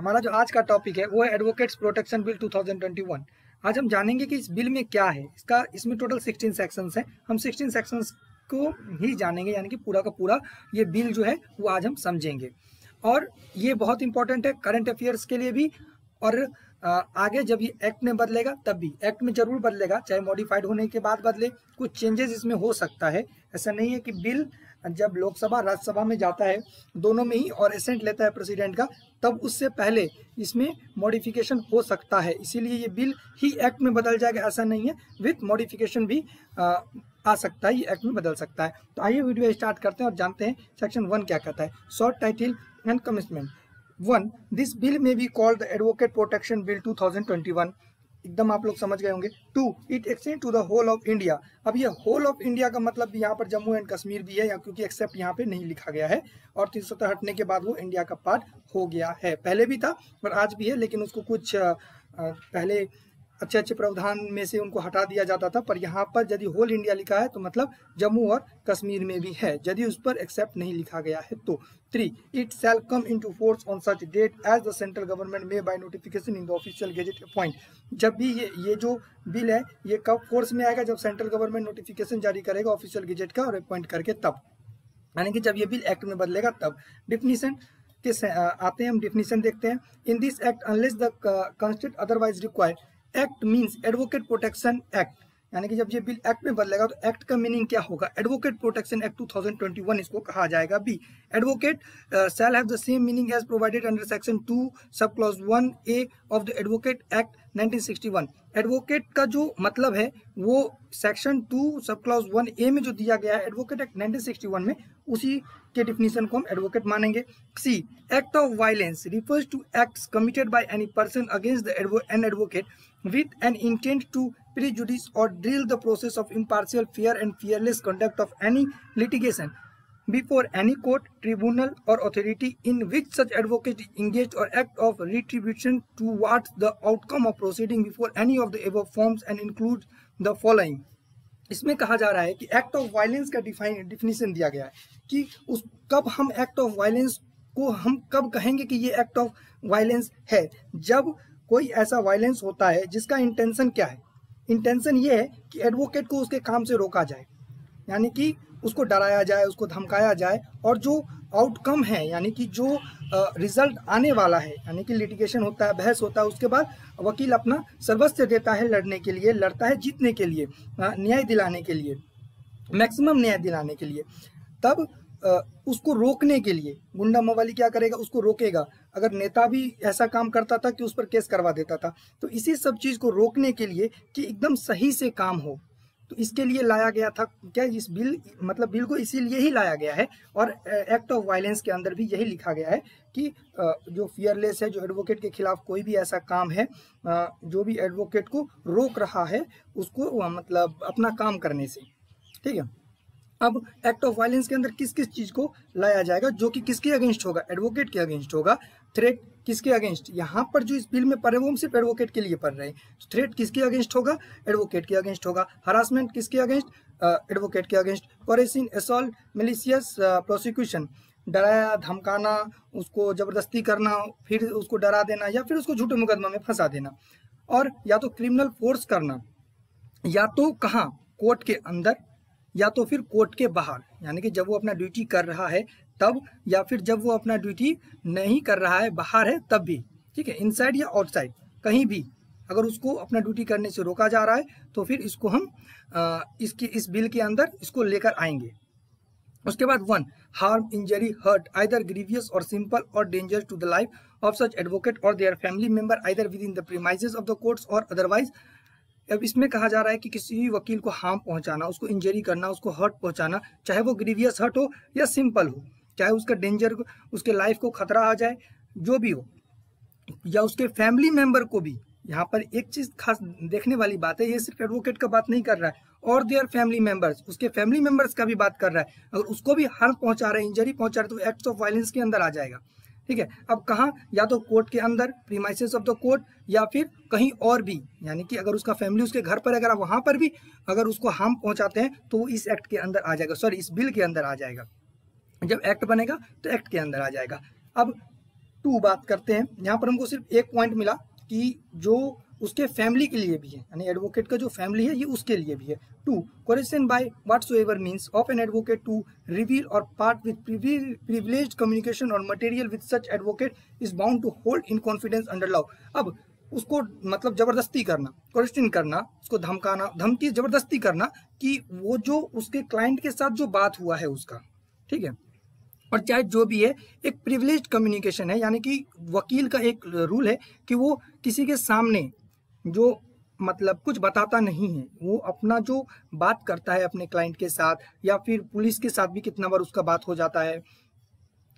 हमारा जो आज का टॉपिक है वो है एडवोकेट्स प्रोटेक्शन बिल 2021। आज हम जानेंगे कि इस बिल में क्या है। इसमें टोटल 16 सेक्शंस हैं। हम 16 सेक्शंस को ही जानेंगे, यानी कि पूरा का पूरा ये बिल जो है वो आज हम समझेंगे। और ये बहुत इंपॉर्टेंट है करंट अफेयर्स के लिए भी, और आगे जब ये एक्ट में बदलेगा तब भी। एक्ट में जरूर बदलेगा, चाहे मॉडिफाइड होने के बाद बदले, कुछ चेंजेस इसमें हो सकता है। ऐसा नहीं है कि बिल जब लोकसभा राज्यसभा में जाता है दोनों में ही और एसेंट लेता है प्रेसिडेंट का, तब उससे पहले इसमें मॉडिफिकेशन हो सकता है। इसीलिए ये बिल ही एक्ट में बदल जाएगा, ऐसा नहीं है, विथ मॉडिफिकेशन भी आ सकता है, ये एक्ट में बदल सकता है। तो आइए वीडियो स्टार्ट करते हैं और जानते हैं सेक्शन 1 क्या कहता है। Short title and commitment 1, this bill may be called the advocate protection bill 2021। एकदम आप लोग समझ गए होंगे। 2, it extend to the whole of India. अब ये होल ऑफ इंडिया का मतलब यहाँ पर जम्मू एंड कश्मीर भी है, या क्योंकि एक्सेप्ट यहाँ पे नहीं लिखा गया है, और 370 हटने के बाद वो इंडिया का पार्ट हो गया है। पहले भी था पर आज भी है, लेकिन उसको कुछ पहले अच्छे प्रावधान में से उनको हटा दिया जाता था। पर यहाँ पर यदि होल इंडिया लिखा है तो मतलब जम्मू और कश्मीर में भी है, यदि उस पर एक्सेप्ट नहीं लिखा गया है तो। 3, it shall come into force on such date as the central government may by notification in the official gazette appoint. जब भी ये जो बिल है ये कब फोर्स में आएगा? जब सेंट्रल गवर्नमेंट नोटिफिकेशन जारी करेगा ऑफिशियल गेजेट का और अपॉइंट करके तब, यानी कि जब ये बिल एक्ट में बदलेगा तब। डिफिनीशन के आते हैं, हम डिफिनीशन देखते हैं। इन this act unless the constitute otherwise required, act means advocate protection act. यानी कि जब ये बिल एक्ट में बदलेगा तो एक्ट का मीनिंग क्या होगा? एडवोकेट प्रोटेक्शन एक्ट 2021 इसको कहा जाएगा। B, advocate shall have the same meaning as provided under section 2 sub clause 1A of the advocate act 1961। Advocate का जो मतलब है वो सेक्शन 2 सब क्लॉज 1A में जो दिया गया है एडवोकेट एक्ट 1961 में, उसी के डिफिनीशन को हम एडवोकेट मानेंगे। C, act of violence refers to acts committed by any person against an advocate with an intent to prejudice or derail the process of impartial, fair and fearless conduct of any litigation before any court, tribunal or authority in which such advocate is engaged, or act of retribution towards the outcome of proceeding before any of the above forms and include the following। इसमें कहा जा रहा है कि act of violence का definition दिया गया है कि उस कब हम एक्ट ऑफ वायलेंस को हम कब कहेंगे कि ये एक्ट ऑफ वायलेंस है। जब कोई ऐसा वायलेंस होता है जिसका इंटेंशन क्या है? इंटेंशन ये है कि एडवोकेट को उसके काम से रोका जाए, यानी कि उसको डराया जाए, उसको धमकाया जाए, और जो आउटकम है यानी कि जो रिजल्ट आने वाला है, यानी कि लिटिगेशन होता है, बहस होता है, उसके बाद वकील अपना सर्वस्व देता है लड़ने के लिए, लड़ता है जीतने के लिए, न्याय दिलाने के लिए, मैक्सिमम न्याय दिलाने के लिए। तब उसको रोकने के लिए गुंडा मवाली क्या करेगा? उसको रोकेगा। अगर नेता भी ऐसा काम करता था कि उस पर केस करवा देता था, तो इसी सब चीज़ को रोकने के लिए कि एकदम सही से काम हो, तो इसके लिए लाया गया था क्या इस बिल, मतलब बिल को इसीलिए ही लाया गया है। और एक्ट ऑफ वायलेंस के अंदर भी यही लिखा गया है कि जो फियरलेस है, जो एडवोकेट के खिलाफ कोई भी ऐसा काम है जो भी एडवोकेट को रोक रहा है उसको मतलब अपना काम करने से, ठीक है। अब एक्ट ऑफ वायलेंस के अंदर किस किस चीज को लाया जाएगा जो कि किसके अगेंस्ट होगा? एडवोकेट के अगेंस्ट होगा। थ्रेट किसके अगेंस्ट? यहाँ पर जो इस बिल में पढ़ रहे वो हम सिर्फ एडवोकेट के लिए पढ़ रहे हैं। तो थ्रेट किसके अगेंस्ट होगा? एडवोकेट के अगेंस्ट होगा। हरासमेंट किसके अगेंस्ट? एडवोकेट के अगेंस्ट। कोरेसिन, असॉल्ट, मेलिशियस प्रोसिक्यूशन, डराया धमकाना, उसको जबरदस्ती करना, फिर उसको डरा देना, या फिर उसको झूठे मुकदमा में फंसा देना। और या तो क्रिमिनल फोर्स करना, या तो कहाँ? कोर्ट के अंदर, या तो फिर कोर्ट के बाहर, यानी कि जब वो अपना ड्यूटी कर रहा है तब, या फिर जब वो अपना ड्यूटी नहीं कर रहा है, बाहर है, तब भी, ठीक है। इनसाइड या आउटसाइड, कहीं भी अगर उसको अपना ड्यूटी करने से रोका जा रहा है तो फिर इसको हम इस बिल के अंदर इसको लेकर आएंगे। उसके बाद 1, harm, injury, hurt either grievous or simple or danger to the life of such advocate or their family member either within the premises of the courts or otherwise. अब इसमें कहा जा रहा है कि किसी भी वकील को हार्म पहुंचाना, उसको इंजरी करना, उसको हर्ट पहुंचाना, चाहे वो ग्रीवियस हर्ट हो या सिंपल हो, चाहे उसका डेंजर, उसके लाइफ को खतरा आ जाए, जो भी हो, या उसके फैमिली मेंबर को भी। यहाँ पर एक चीज खास देखने वाली बात है, ये सिर्फ एडवोकेट का बात नहीं कर रहा है, और देयर फैमिली मेंबर्स, उसके फैमिली मेंबर्स का भी बात कर रहा है। अगर उसको भी हार्म पहुंचा रहा है, इंजरी पहुंचा रहा है, तो एक्ट्स ऑफ वायलेंस के अंदर आ जाएगा, ठीक है। अब कहाँ? या तो कोर्ट के अंदर, प्रीमाइसेस ऑफ द कोर्ट, या फिर कहीं और भी, यानी कि अगर उसका फैमिली उसके घर पर, अगर वहां पर भी अगर उसको हार्म पहुंचाते हैं तो वो इस एक्ट के अंदर आ जाएगा, सॉरी इस बिल के अंदर आ जाएगा। जब एक्ट बनेगा तो एक्ट के अंदर आ जाएगा। अब 2 बात करते हैं। यहाँ पर हमको सिर्फ एक पॉइंट मिला कि जो उसके फैमिली के लिए भी है, यानी एडवोकेट का जो फैमिली है ये उसके लिए भी है। 2 coercion by whatsoever means of an advocate to reveal or part with privileged communication or material with such advocate is bound to hold in confidence under law. अब उसको मतलब जबरदस्ती करना, क्वेश्चन करना, उसको धमकाना, धमकी जबरदस्ती करना कि वो जो उसके क्लाइंट के साथ जो बात हुआ है उसका, ठीक है, और चाहे जो भी है, एक प्रिविलेज्ड कम्युनिकेशन है, यानी कि वकील का एक रूल है कि वो किसी के सामने जो मतलब कुछ बताता नहीं है, वो अपना जो बात करता है अपने क्लाइंट के साथ या फिर पुलिस के साथ भी कितना बार उसका बात हो जाता है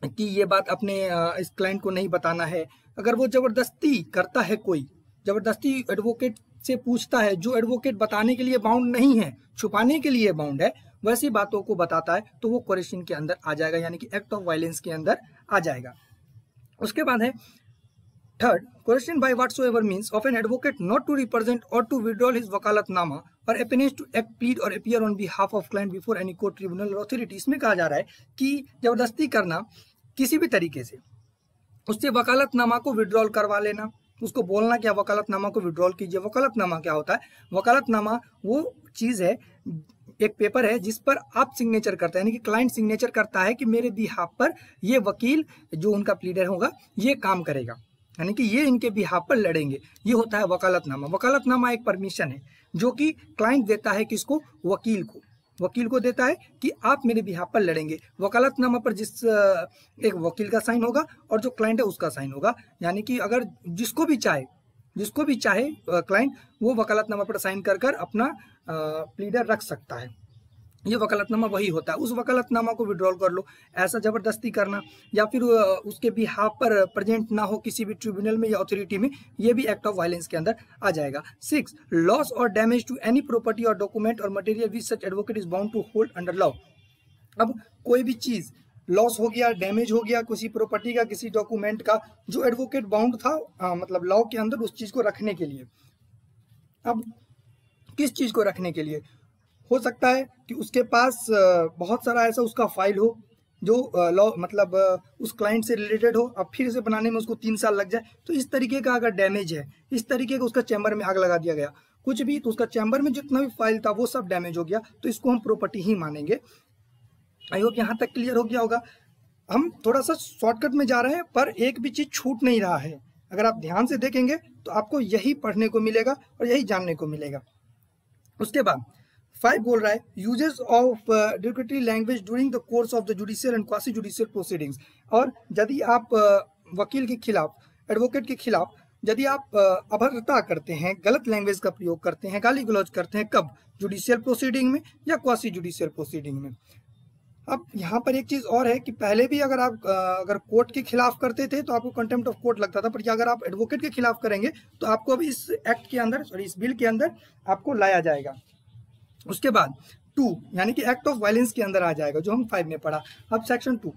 कि ये बात अपने इस क्लाइंट को नहीं बताना है। अगर वो जबरदस्ती करता है, कोई जबरदस्ती एडवोकेट से पूछता है जो एडवोकेट बताने के लिए बाउंड नहीं है, छुपाने के लिए बाउंड है, वैसी बातों को बताता है तो वो कोरेशन के अंदर आ जाएगा, यानी कि एक्ट ऑफ वायलेंस के अंदर आ जाएगा। उसके बाद है third, coercion by whatsoever means of an advocate not to represent or to withdrawal his vakalatnama or appearance to act, plead or appear on behalf of client before any court, tribunal or authority. इसमें कहा जा रहा है कि जबरदस्ती करना किसी भी तरीके से, उससे वकालतनामा को विड्रॉल करवा लेना, उसको बोलना क्या वकालतनामा को विड्रॉल कीजिए। वकालतनामा क्या होता है? वकालतनामा वो चीज है, एक पेपर है जिस पर आप सिग्नेचर करते हैं, यानी कि क्लाइंट सिग्नेचर करता है कि मेरे बिहाफ पर ये वकील जो उनका प्लीडर होगा ये काम करेगा, यानी कि ये इनके बिहाफ पर लड़ेंगे, ये होता है वकालतनामा। वकालतनामा एक परमिशन है जो कि क्लाइंट देता है किसको? वकील को देता है कि आप मेरे बिहाफ पर लड़ेंगे। वकालतनामा पर जिस एक वकील का साइन होगा और जो क्लाइंट है उसका साइन होगा, यानी कि अगर जिसको भी चाहे क्लाइंट वो वकालतनामा पर साइन कर अपना प्लीडर रख सकता है। ये वकालतनामा वही होता है। उस वकालतनामा को विड्रॉल कर लो, ऐसा जबरदस्ती करना या फिर उसके बिहाफ पर प्रेजेंट ना हो किसी भी ट्रिब्यूनल में या अथॉरिटी में, ये भी एक्ट ऑफ वायलेंस के अंदर आ जाएगा। 6 लॉस और डैमेज टू एनी प्रॉपर्टी और डॉक्यूमेंट और material which such advocate is bound to hold under law. अब कोई भी चीज लॉस हो गया, डैमेज हो गया किसी प्रॉपर्टी का, किसी डॉक्यूमेंट का, जो एडवोकेट बाउंड था मतलब लॉ के अंदर उस चीज को रखने के लिए। अब किस चीज को रखने के लिए? हो सकता है कि उसके पास बहुत सारा ऐसा उसका फाइल हो जो लॉ मतलब उस क्लाइंट से रिलेटेड हो, अब फिर से बनाने में उसको 3 साल लग जाए, तो इस तरीके का अगर डैमेज है, इस तरीके का उसका चैम्बर में आग लगा दिया गया कुछ भी, तो उसका चैम्बर में जितना भी फाइल था वो सब डैमेज हो गया, तो इसको हम प्रॉपर्टी ही मानेंगे। आई होप यहाँ तक क्लियर हो गया होगा। हम थोड़ा सा शॉर्टकट में जा रहे हैं पर एक भी चीज छूट नहीं रहा है, अगर आप ध्यान से देखेंगे तो आपको यही पढ़ने को मिलेगा और यही जानने को मिलेगा। उसके बाद 5 बोल रहा है uses of derogatory language during the course of the judicial and quasi judicial proceedings. और यदि आप वकील के खिलाफ, एडवोकेट के खिलाफ यदि आप अभद्रता करते हैं, गलत लैंग्वेज का प्रयोग करते हैं, गाली गलौज करते हैं, कब? जुडिशियल प्रोसीडिंग में या क्वासी जुडिशियल प्रोसीडिंग में। अब यहाँ पर एक चीज और है कि पहले भी अगर आप अगर कोर्ट के खिलाफ करते थे तो आपको कंटेम्प्ट ऑफ कोर्ट लगता था, पर अगर आप एडवोकेट के खिलाफ करेंगे तो आपको अब इस एक्ट के अंदर, सॉरी इस बिल के अंदर आपको लाया जाएगा। उसके बाद 2 यानी कि एक्ट ऑफ वायलेंस के अंदर आ जाएगा, जो हम 5 में पढ़ा। अब section 2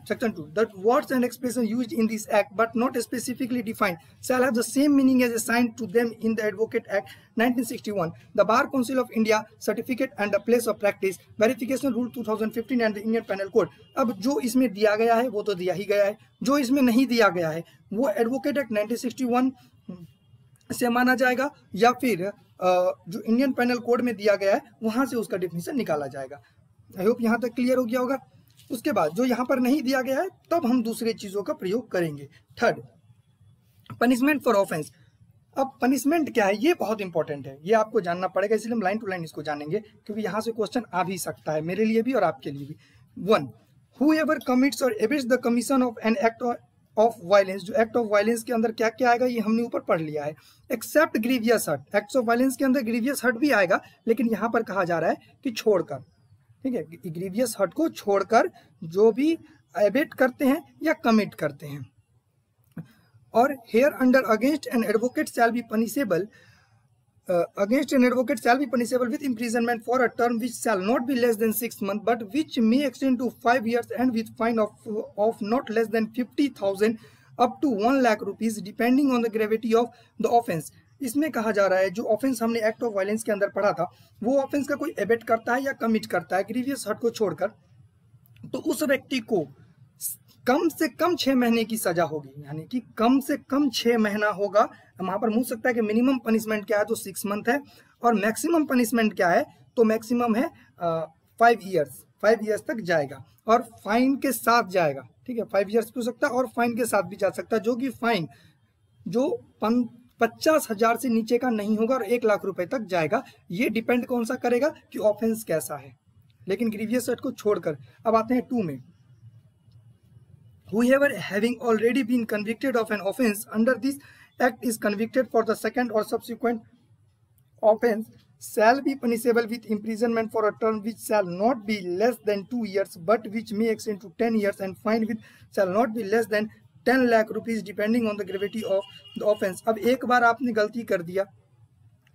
section 2 that words and expression used in this act but not specifically defined shall have the same meaning as assigned to them in the advocate act 1961, the bar council of India certificate and the place of practice verification rule 2015 and the Indian penal code. अब जो इसमें दिया गया है वो तो दिया ही गया है, जो इसमें नहीं दिया गया है वो एडवोकेट एक्ट 1961 से माना जाएगा या फिर जो इंडियन पेनल कोड में दिया गया है वहां से उसका डेफिनेशन निकाला जाएगा। आई होप यहाँ तक क्लियर हो गया होगा। उसके बाद जो यहाँ पर नहीं दिया गया है तब हम दूसरे चीजों का प्रयोग करेंगे। 3 पनिशमेंट फॉर ऑफेंस। अब पनिशमेंट क्या है ये बहुत इंपॉर्टेंट है, ये आपको जानना पड़ेगा, इसलिए हम लाइन टू लाइन इसको जानेंगे क्योंकि यहाँ से क्वेश्चन आ भी सकता है, मेरे लिए भी और आपके लिए भी। 1 whoever commits or abets the commission of an act of violence. जो एक्ट ऑफ वायलेंस के अंदर क्या क्या आएगा ये हमने ऊपर पढ़ लिया है। Except grievous hurt, acts of violence के अंदर ग्रीवियस हर्ट भी आएगा, लेकिन यहाँ पर कहा जा रहा है कि छोड़कर, ठीक है, ग्रीवियस हर्ट को छोड़कर जो भी एबेट करते हैं या कमिट करते हैं। और hereunder against an advocate shall be punishable against an advocate shall be punishable with imprisonment for a term which shall not be less than 6 months but which may extend to 5 years and with fine of not less than 50,000 up to 1 lakh rupees depending on the gravity of the offence। इसमें कहा जा रहा है जो offence हमने act of violence के अंदर पढ़ा था वो ऑफेंस का कोई एबेट करता है या कमिट करता है ग्रीवियस हर्ट को छोड़कर, तो उस व्यक्ति को कम से कम 6 महीने की सजा होगी, यानी कि कम से कम 6 महीना होगा। वहां पर पूछ सकता है कि मिनिमम पनिशमेंट क्या है, तो 6 मंथ है, और मैक्सिमम पनिशमेंट क्या है, तो मैक्सिमम है 5 ईयर्स, 5 ईयर्स तक जाएगा और फाइन के साथ जाएगा। ठीक है, 5 ईयर्स भी हो सकता है और फाइन के साथ भी जा सकता है, जो कि फाइन जो 50,000 से नीचे का नहीं होगा और 1 लाख रुपए तक जाएगा। ये डिपेंड कौन सा करेगा कि ऑफेंस कैसा है। लेकिन ग्रीवियस एक्ट को छोड़कर अब आते हैं 2 में। Whoever having already been convicted of an offense under this act is convicted for the second or subsequent offense shall be punishable with imprisonment for a term which shall not be less than 2 years but which may extend to 10 years and fine which shall not be less than 10 lakh rupees depending on the gravity of the offense। अब एक बार आपने गलती कर दिया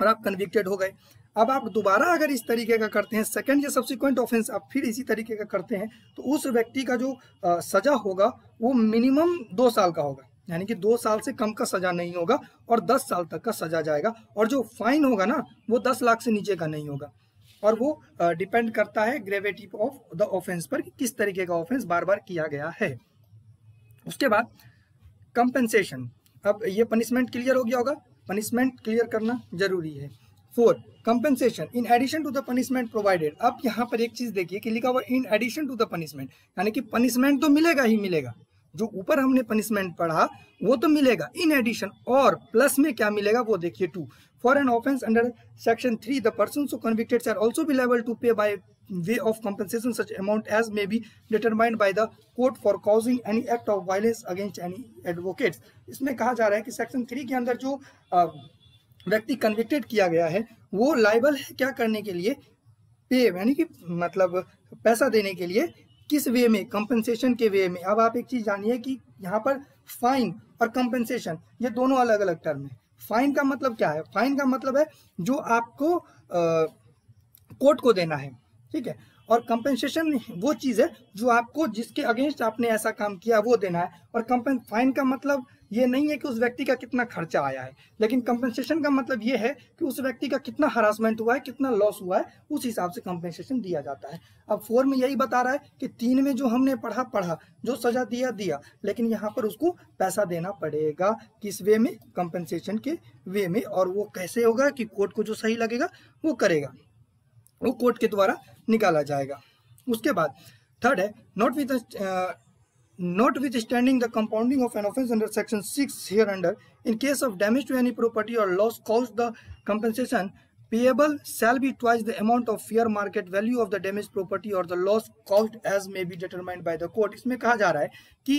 और आप convicted हो गए, अब आप दोबारा अगर इस तरीके का करते हैं, सेकंड या सब्सिक्वेंट ऑफेंस आप फिर इसी तरीके का करते हैं, तो उस व्यक्ति का जो सजा होगा वो मिनिमम 2 साल का होगा, यानी कि 2 साल से कम का सजा नहीं होगा और 10 साल तक का सजा जाएगा। और जो फाइन होगा ना वो 10 लाख से नीचे का नहीं होगा, और वो डिपेंड करता है ग्रेविटी ऑफ द ऑफेंस पर, किस तरीके का ऑफेंस बार बार किया गया है। उसके बाद कंपेंसेशन। अब ये पनिशमेंट क्लियर हो गया होगा, पनिशमेंट क्लियर करना जरूरी है। 4 compensation in addition to the punishment provided. अब यहाँ पर एक चीज देखिए कि लिखा हुआ in addition to the punishment, यानी कि पनिशमेंट तो मिलेगा ही मिलेगा, जो ऊपर हमने पनिशमेंट पढ़ा वो तो मिलेगा, इन एडिशन और प्लस में क्या मिलेगा वो देखिए। 2 for an offence under section 3 the person so convicted shall also be liable to pay by way of compensation such amount as may be determined by the court for causing any act of violence against any advocates। इसमें कहा जा रहा है कि section 3 के अंदर जो व्यक्ति कन्विक्टेड किया गया है वो लाइबल है क्या करने के लिए, पे यानी कि मतलब पैसा देने के लिए। किस वे में, कंपनसेशन के वे में। अब आप एक चीज जानिए कि यहाँ पर फाइन और कंपनसेशन ये दोनों अलग अलग टर्म है। फाइन का मतलब क्या है, फाइन का मतलब है जो आपको कोर्ट को देना है, ठीक है, और कंपेंसेशन वो चीज है जो आपको, जिसके अगेंस्ट आपने ऐसा काम किया वो देना है। और फाइन का मतलब ये नहीं है कि उस व्यक्ति का कितना खर्चा आया है, लेकिन कंपेंसेशन का मतलब ये है कि उस व्यक्ति का कितना हरासमेंट हुआ है, कितना लॉस हुआ है, उस हिसाब से कंपेंसेशन दिया जाता है। अब 4 में यही बता रहा है कि 3 में जो हमने पढ़ा जो सजा दिया, लेकिन यहाँ पर उसको पैसा देना पड़ेगा। किस वे में, कंपेंसेशन के वे में। और वो कैसे होगा कि कोर्ट को जो सही लगेगा वो करेगा, वो कोर्ट के द्वारा निकाला जाएगा। उसके बाद 3rd है notwithstanding the compounding of an offence under section 6 hereunder, in case of damage to any property or loss caused, the compensation payable shall be twice the amount of fair market value of the damaged property or the loss caused as may be determined by the court। इसमें कहा जा रहा है कि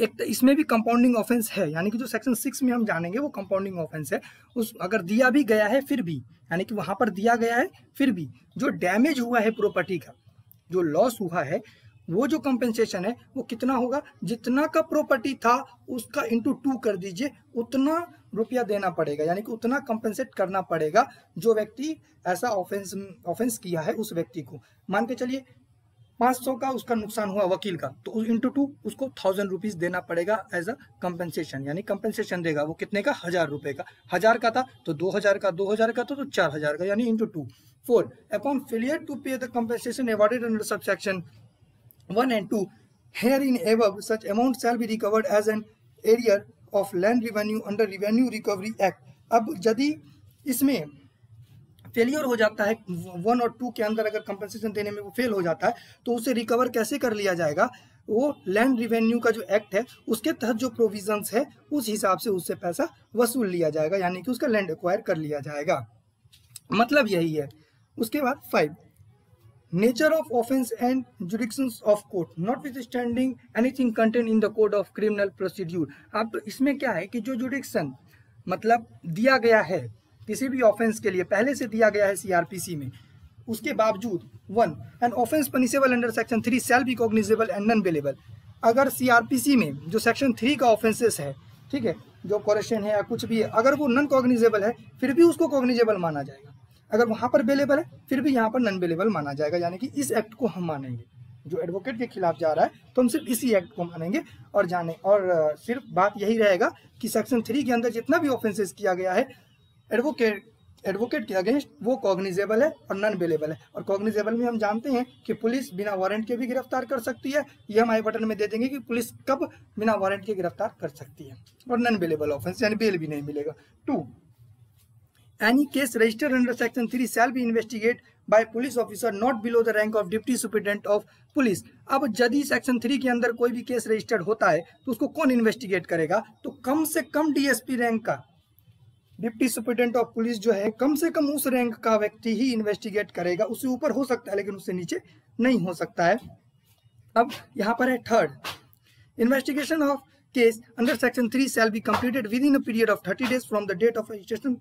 एक इसमें भी compounding offence है, यानी कि जो सेक्शन 6 में हम जानेंगे वो कंपाउंडिंग ऑफेंस है। उस अगर दिया भी गया है फिर भी, यानी कि वहां पर दिया गया है फिर भी जो डैमेज हुआ है प्रॉपर्टी का, जो लॉस हुआ है, वो जो कंपेंसेशन है वो कितना होगा, जितना का प्रॉपर्टी था उसका इंटू 2 कर दीजिए, उतना रुपया देना पड़ेगा, यानी कि उतना कंपेंसेट करना पड़ेगा जो व्यक्ति ऐसा ऑफेंस किया है उस व्यक्ति को। मान के चलिए 500 का उसका नुकसान हुआ वकील का, तो इंटू 2 उसको 1000 रुपीज देना पड़ेगा एज अ कंपेंसेशन, यानी कंपेंसेशन देगा वो कितने का, 1000 रुपए का। 1000 का था तो 2000 का, 2000 का तो 4000 का, यानी इंटू 2। 4 अपॉन फेलियर टू पे the compensation awarded under subsection 1 and 2 herein above, such amount shall be recovered as an area of land revenue under Revenue Recovery Act। अब यदि इसमें फेलियर हो जाता है 1 और 2 के अंदर, अगर कंपनसेशन देने में वो फेल हो जाता है तो उसे रिकवर कैसे कर लिया जाएगा, वो लैंड रिवेन्यू का जो एक्ट है उसके तहत जो प्रोविजंस है उस हिसाब से उससे पैसा वसूल लिया जाएगा, यानी कि उसका लैंड एक्वायर कर लिया जाएगा, मतलब यही है। उसके बाद 5 nature of offence and jurisdictions of court notwithstanding anything contain in the code of criminal procedure. अब तो इसमें क्या है कि जो जुडिक्शन मतलब दिया गया है किसी भी ऑफेंस के लिए, पहले से दिया गया है सीआरपीसी में, उसके बावजूद 1 N offence punishable under section 3 shall B cognizable and non bailable. अगर सीआरपीसी में जो सेक्शन 3 का ऑफेंसेस है, ठीक है, जो कोरेशन है या कुछ भी है, अगर वो नॉन कॉग्निजेबल है फिर भी उसको कॉग्निजेबल माना जाएगा, अगर वहां पर बेलेबल है फिर भी यहाँ पर नॉन बेलेबल माना जाएगा, यानी कि इस एक्ट को हम मानेंगे। जो एडवोकेट के खिलाफ जा रहा है तो हम सिर्फ इसी एक्ट को मानेंगे और सिर्फ बात यही रहेगा कि सेक्शन 3 के अंदर जितना भी ऑफेंसेस किया गया है एडवोकेट के अगेंस्ट वो कॉग्निजेबल है और नॉन बेलेबल है। और कॉग्निजेबल में हम जानते हैं कि पुलिस बिना वारंट के भी गिरफ्तार कर सकती है, ये हम आई बटन में दे देंगे कि पुलिस कब बिना वारंट के गिरफ्तार कर सकती है। और नॉन बेलेबल ऑफेंस यानी बेल भी नहीं मिलेगा। 2, any case registered under section 3 shall be investigate by police officer not below the rank of deputy superintendent of police. अब यदि सेक्शन 3 के अंदर कोई भी केस रजिस्टर्ड होता है तो उसको कौन इन्वेस्टिगेट करेगा? तो कम से कम डीएसपी रैंक का, डिप्टी सुपरिटेंडेंट ऑफ पुलिस जो है, कम से कम उस रैंक का व्यक्ति ही इन्वेस्टिगेट करेगा। उससे ऊपर हो सकता है लेकिन उससे नीचे नहीं हो सकता है। अब यहाँ पर है third, investigation of case under section 3 shall be completed within a period of 30 days from the date of registration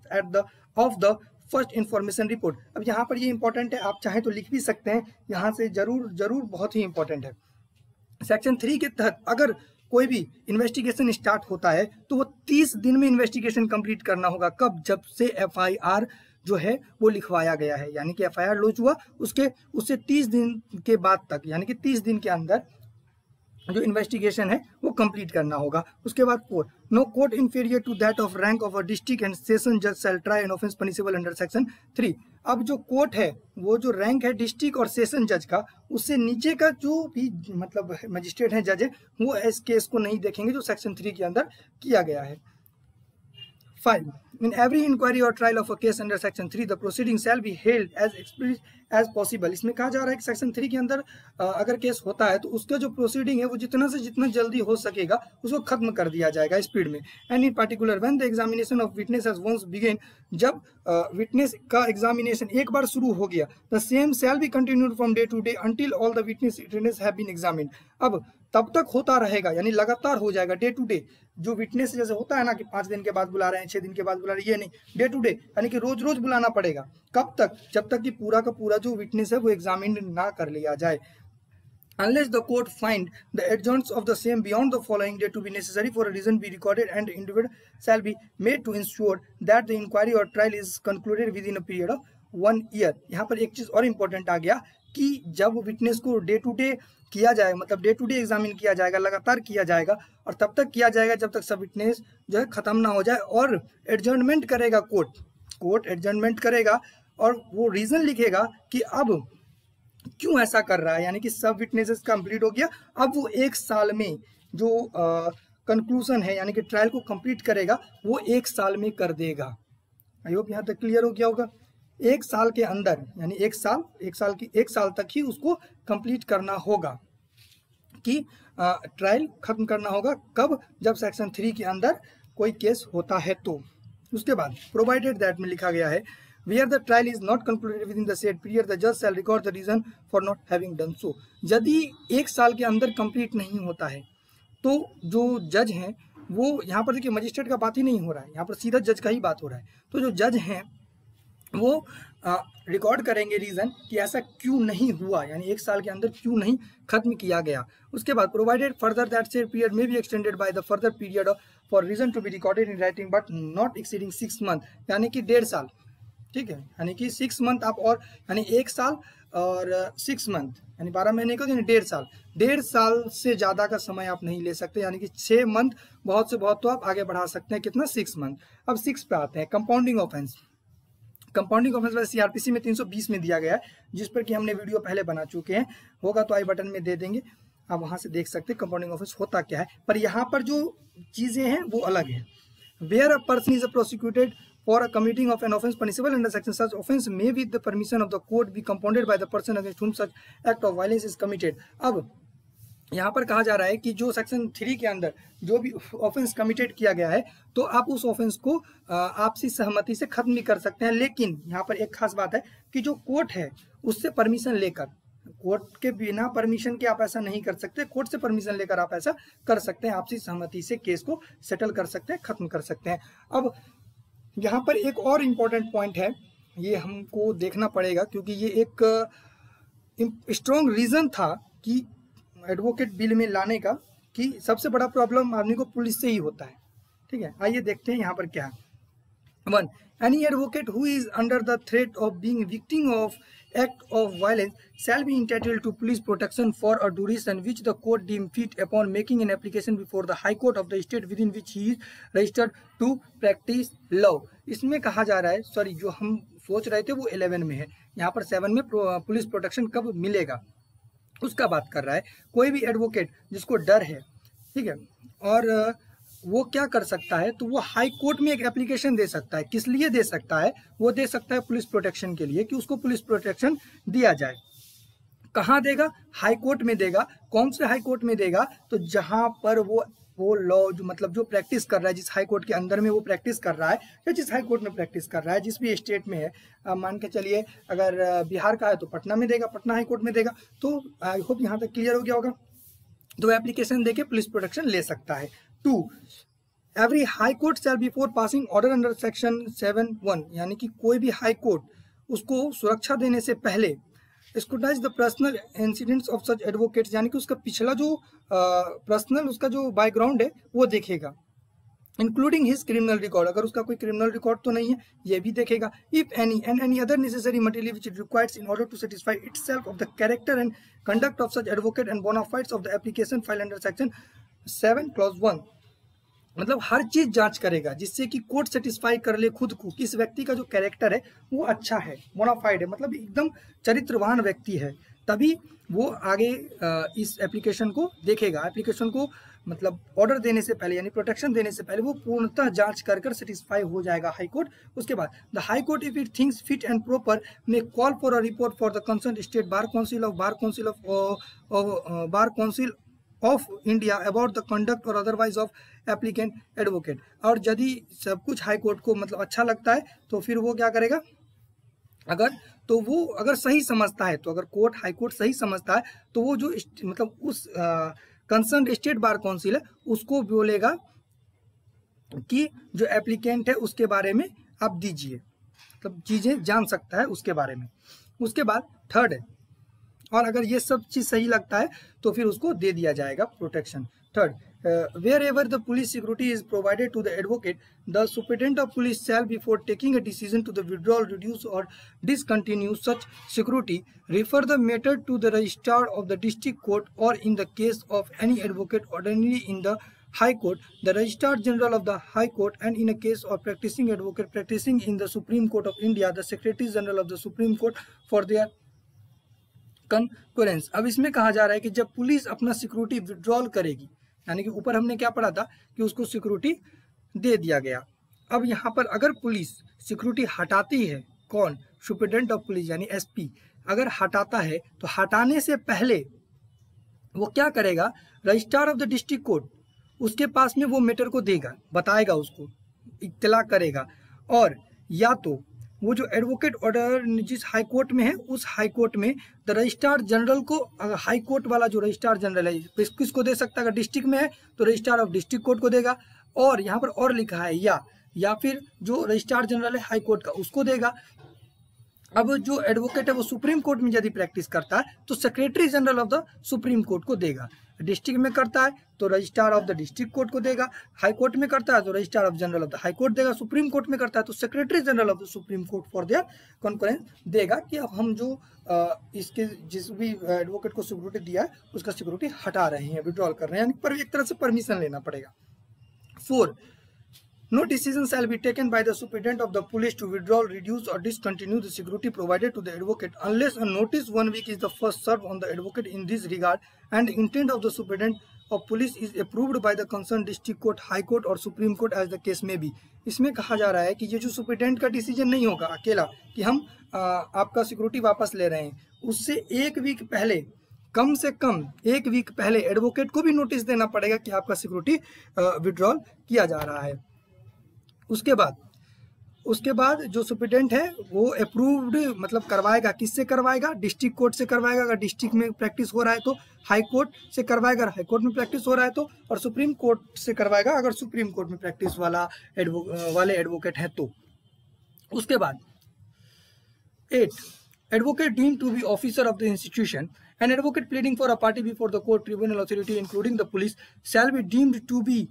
of the first information report। अब यहाँ पर ये इंपॉर्टेंट है, आप चाहें तो लिख भी सकते हैं, यहाँ से जरूर बहुत ही इंपॉर्टेंट है। सेक्शन 3 के तहत अगर कोई भी इन्वेस्टिगेशन स्टार्ट होता है तो वो 30 दिन में इन्वेस्टिगेशन कंप्लीट करना होगा। कब? जब से एफआईआर जो है वो लिखवाया गया है, यानी कि एफआईआर लॉन्च हुआ उससे 30 दिन के बाद तक, यानी कि 30 दिन के अंदर जो इन्वेस्टिगेशन है वो कंप्लीट करना होगा। उसके बाद 4, no court inferior to that of rank of a district and session जज shall try an offence punishable under section 3। अब जो कोर्ट है वो जो रैंक है डिस्ट्रिक्ट और सेशन जज का, उससे नीचे का जो भी मतलब मजिस्ट्रेट है, जज है, वो इस केस को नहीं देखेंगे जो सेक्शन 3 के अंदर किया गया है। 5, in every inquiry or trial of a case under section 3 the proceeding shall be held as expeditious as possible। इसमें कहा जा रहा है कि सेक्शन 3 के अंदर अगर केस होता है तो उसका जो प्रोसीडिंग है वो जितना से जितना जल्दी हो सकेगा उसको खत्म कर दिया जाएगा स्पीड में। And in particular when the examination of witness has once begin, जब विटनेस का एग्जामिनेशन एक बार शुरू हो गया, the same shall be continued from day to day until all the witness have been examined. अब तब तक होता रहेगा, यानी लगातार हो जाएगा, डे टू डे। जो विटनेस जैसे होता है ना कि 5 दिन के बाद बुला रहे हैं, 6 दिन के बाद बुला रहे हैं, ये नहीं, डे टू डे, यानी कि रोज रोज बुलाना पड़ेगा। कब तक? जब तक कि पूरा का पूरा जो विटनेस है वो एग्जामिन्ड ना कर लिया जाए। Unless the court find the adjournments of the same beyond the following day to be necessary for a reason be recorded and individual shall be made to ensure that the inquiry or trial is concluded within a period of 1 year। यहाँ पर एक चीज और important आ गया कि जब witness को day to day किया जाए, मतलब डे टू डे एग्जामिन किया जाएगा, लगातार किया जाएगा, और तब तक किया जाएगा जब तक सब विटनेस जो है खत्म ना हो जाए। और एडजर्नमेंट करेगा कोर्ट एडजर्नमेंट करेगा और वो रीजन लिखेगा कि अब क्यों ऐसा कर रहा है, यानी कि सब विटनेसेस कंप्लीट हो गया, अब वो 1 साल में जो कंक्लूजन है यानी कि ट्रायल को कंप्लीट करेगा वो 1 साल में कर देगा। आई होप यहाँ तक क्लियर हो गया होगा। 1 साल के अंदर, यानी 1 साल तक ही उसको कंप्लीट करना होगा कि ट्रायल खत्म करना होगा। कब? जब सेक्शन 3 के अंदर कोई केस होता है तो। उसके बाद प्रोवाइडेड दैट में लिखा गया है where the trial is not concluded within the said period the judge shall record the reason for not having done so। यदि 1 साल के अंदर कंप्लीट नहीं होता है तो जो जज हैं वो, यहाँ पर देखिए मजिस्ट्रेट का बात ही नहीं हो रहा है, यहाँ पर सीधा जज का ही बात हो रहा है, तो जो जज हैं वो रिकॉर्ड करेंगे रीजन कि ऐसा क्यों नहीं हुआ, यानी 1 साल के अंदर क्यों नहीं खत्म किया गया। उसके बाद provided further that said period may be extended by the further period for reason to be recorded in writing but not exceeding 6 month, यानी कि 1.5 साल, ठीक है, यानी कि 6 मंथ आप, और यानी 1 साल और 6 मंथ यानी 12 महीने का, यानी 1.5 साल। 1.5 साल से ज़्यादा का समय आप नहीं ले सकते, यानी कि 6 मंथ बहुत से बहुत तो आप आगे बढ़ा सकते हैं, कितना? 6 मंथ। अब 6 पे आते हैं, कंपाउंडिंग ऑफेंस। कंपाउंडिंग ऑफेंस वैसे सीआरपीसी में 320 में दिया गया है, जिस पर कि हमने वीडियो पहले बना चुके हैं, होगा तो आई बटन में दे देंगे, आप वहाँ से देख सकते हैं कंपाउंडिंग ऑफेंस होता क्या है। पर यहाँ पर जो चीज़ें हैं वो अलग है। Where a person is prosecuted for a committing of an offence punishable under section such offence may with the permission of the court be compounded by the person against whom such act of violence is committed। अब यहाँ पर कहा जा रहा है कि जो section 3 के अंदर जो भी ऑफेंस कमिटेड किया गया है तो आप उस ऑफेंस को आपसी सहमति से खत्म भी कर सकते हैं, लेकिन यहाँ पर एक खास बात है कि जो कोर्ट है उससे परमिशन लेकर, कोर्ट के बिना परमिशन के आप ऐसा नहीं कर सकते, कोर्ट से परमिशन लेकर आप ऐसा कर सकते हैं, आपसी सहमति से केस को सेटल कर सकते हैं, खत्म कर सकते हैं। अब यहाँ पर एक और इम्पॉर्टेंट पॉइंट है, ये हमको देखना पड़ेगा क्योंकि ये एक स्ट्रॉन्ग रीज़न था कि एडवोकेट बिल में लाने का, कि सबसे बड़ा प्रॉब्लम आदमी को पुलिस से ही होता है। ठीक है, आइए देखते हैं यहाँ पर क्या है। 1, any advocate who is under the threat of being victim of act of violence shall be entitled to police protection for a duration which the court deem fit upon making an application before the High Court of the state within which he is registered to practice law। इसमें कहा जा रहा है, sorry जो हम सोच रहे थे वो 11 में है, यहाँ पर 7 में पुलिस प्रोटेक्शन कब मिलेगा उसका बात कर रहा है। कोई भी एडवोकेट जिसको डर है, ठीक है, और वो क्या कर सकता है, तो वो हाई कोर्ट में एक एप्लीकेशन दे सकता है। किस लिए दे सकता है? वो दे सकता है पुलिस प्रोटेक्शन के लिए, कि उसको पुलिस प्रोटेक्शन दिया जाए। कहाँ देगा? हाई कोर्ट में देगा। कौन से हाई कोर्ट में देगा? तो जहां पर वो लॉ जो मतलब जो प्रैक्टिस कर रहा है, जिस हाई कोर्ट के अंदर में वो प्रैक्टिस कर रहा है, या जिस हाई कोर्ट में प्रैक्टिस कर रहा है, जिस भी स्टेट में है, मान के चलिए अगर बिहार का है तो पटना में देगा, पटना हाई कोर्ट में देगा। तो आई होप यहाँ तक क्लियर हो गया होगा। तो एप्लीकेशन देके पुलिस प्रोटेक्शन ले सकता है। 2, एवरी हाई कोर्ट शैल before passing order under section 7(1), यानी कि कोई भी हाई कोर्ट उसको सुरक्षा देने से पहले scrutinize the personal incidents of such advocates, यानी कि उसका पिछला जो पर्सनल उसका जो बैकग्राउंड है वो देखेगा, इंक्लूडिंग हिज क्रिमिनल रिकॉर्ड, अगर उसका कोई क्रिमिनल रिकॉर्ड तो नहीं है ये भी देखेगा। If any and any other necessary material which it requires in order to satisfy itself of the character and conduct of such advocate and bona fides of the application file under section 7 clause 1, मतलब हर चीज जांच करेगा जिससे कि court satisfy कर ले खुद को कि इस व्यक्ति का जो कैरेक्टर है वो अच्छा है, बोनाफाइड है, मतलब एकदम चरित्रवान व्यक्ति है, तभी वो आगे इस एप्लीकेशन को देखेगा। एप्लीकेशन को मतलब ऑर्डर देने से पहले यानी प्रोटेक्शन देने से पहले वो पूर्णतः जांच कर सेटिस्फाई हो जाएगा हाई कोर्ट। उसके बाद the high court if it thinks fit and proper may call for a report for the concern state bar council of bar council of India about the conduct और otherwise of applicant advocate. और यदि सब कुछ high court को मतलब अच्छा लगता है तो फिर वो क्या करेगा, अगर सही समझता है, तो अगर कोर्ट हाई कोर्ट सही समझता है तो वो जो मतलब उस कंसर्न स्टेट बार काउंसिल है उसको बोलेगा कि जो एप्लीकेंट है उसके बारे में आप दीजिए, मतलब चीजें जान सकता है उसके बारे में। उसके बाद 3rd है, और अगर ये सब चीज सही लगता है तो फिर उसको दे दिया जाएगा protection. 3rd, wherever the police security is provided to the advocate, the superintendent of police shall, before taking a decision to the withdraw, reduce or discontinue such security, refer the matter to the registrar of the district court, or in the case of any advocate ordinarily in the high court, the registrar general of the high court, and in a case of practicing advocate practicing in the Supreme Court of India, the secretary general of the Supreme Court for their concurrence. अब इसमें कहा जा रहा है कि जब police अपना security withdrawal करेगी, यानी कि ऊपर हमने क्या पढ़ा था कि उसको सिक्योरिटी दे दिया गया। अब यहाँ पर अगर पुलिस सिक्योरिटी हटाती है, कौन? सुपरिटेंडेंट ऑफ पुलिस यानी एसपी अगर हटाता है तो हटाने से पहले वो क्या करेगा, registrar of the district court उसके पास में वो मैटर को देगा, बताएगा, उसको इत्तला करेगा, और या तो वो जो एडवोकेट ऑर्डर जिस हाई कोर्ट में है उस हाई कोर्ट में द रजिस्ट्रार जनरल को, हाई कोर्ट वाला जो रजिस्ट्रार जनरल है किसको दे सकता है, अगर डिस्ट्रिक्ट में है तो रजिस्ट्रार ऑफ डिस्ट्रिक्ट कोर्ट को देगा, और यहाँ पर और लिखा है या फिर जो रजिस्ट्रार जनरल है हाई कोर्ट का उसको देगा। अब जो एडवोकेट है वो सुप्रीम कोर्ट में यदि प्रैक्टिस करता है तो secretary general of the supreme court को देगा। डिस्ट्रिक्ट में करता है तो registrar of the district court को देगा, हाई कोर्ट में करता है तो registrar of general of the high court देगा, सुप्रीम कोर्ट में करता है तो secretary general of the supreme court for their conference देगा कि अब हम जो इसके जिस भी एडवोकेट को सिक्योरिटी दिया है उसका सिक्योरिटी हटा रहे हैं, विड्रॉल कर रहे हैं, यानी पर एक तरह से परमिशन लेना पड़ेगा। 4, no decision shall be taken by the superintendent of the police to withdraw, reduce or discontinue the security provided to the advocate unless a notice 1 week is the first served on the advocate in this regard and the intent of the superintendent of police is approved by the concerned district court, high court or supreme court as the case may be। इसमें कहा जा रहा है कि ये जो superintendent का decision नहीं होगा अकेला कि हम आपका सिक्योरिटी वापस ले रहे हैं, उससे 1 वीक पहले, कम से कम 1 वीक पहले एडवोकेट को भी नोटिस देना पड़ेगा कि आपका सिक्योरिटी विड्रॉल किया जा रहा है। उसके बाद जो सुपरिटेंडेंट है वो अप्रूव्ड मतलब करवाएगा, किससे करवाएगा, डिस्ट्रिक्ट कोर्ट से करवाएगा, अगर डिस्ट्रिक्ट में प्रैक्टिस हो रहा है तो हाई कोर्ट से करवाएगा, अगर हाई कोर्ट में प्रैक्टिस हो रहा है तो, और सुप्रीम कोर्ट से करवाएगा अगर सुप्रीम कोर्ट में प्रैक्टिस वाले एडवोकेट है तो। उसके बाद 8, advocate deemed to be officer of the institution, an advocate pleading for a party before the court, tribunal, authority including the police shall be deemed to be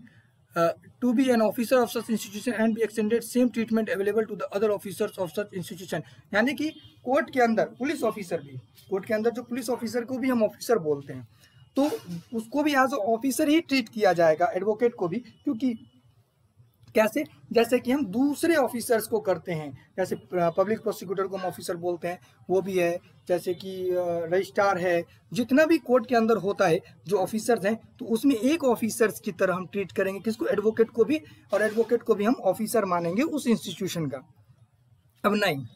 to be an officer of such institution and be extended same treatment available to the other officers of such institution। यानी कि court के अंदर police officer भी, court के अंदर जो police officer को भी हम ऑफिसर बोलते हैं, तो उसको भी एज ऑफिसर ही ट्रीट किया जाएगा, एडवोकेट को भी। क्योंकि कैसे, जैसे कि हम दूसरे ऑफिसर्स को करते हैं, जैसे पब्लिक प्रोसिक्यूटर को हम ऑफिसर बोलते हैं, वो भी है, जैसे कि रजिस्ट्रार है, जितना भी कोर्ट के अंदर होता है जो ऑफिसर्स हैं, तो उसमें एक ऑफिसर्स की तरह हम ट्रीट करेंगे किसको, एडवोकेट को भी, और एडवोकेट को भी हम ऑफिसर मानेंगे उस इंस्टीट्यूशन का। अब 9,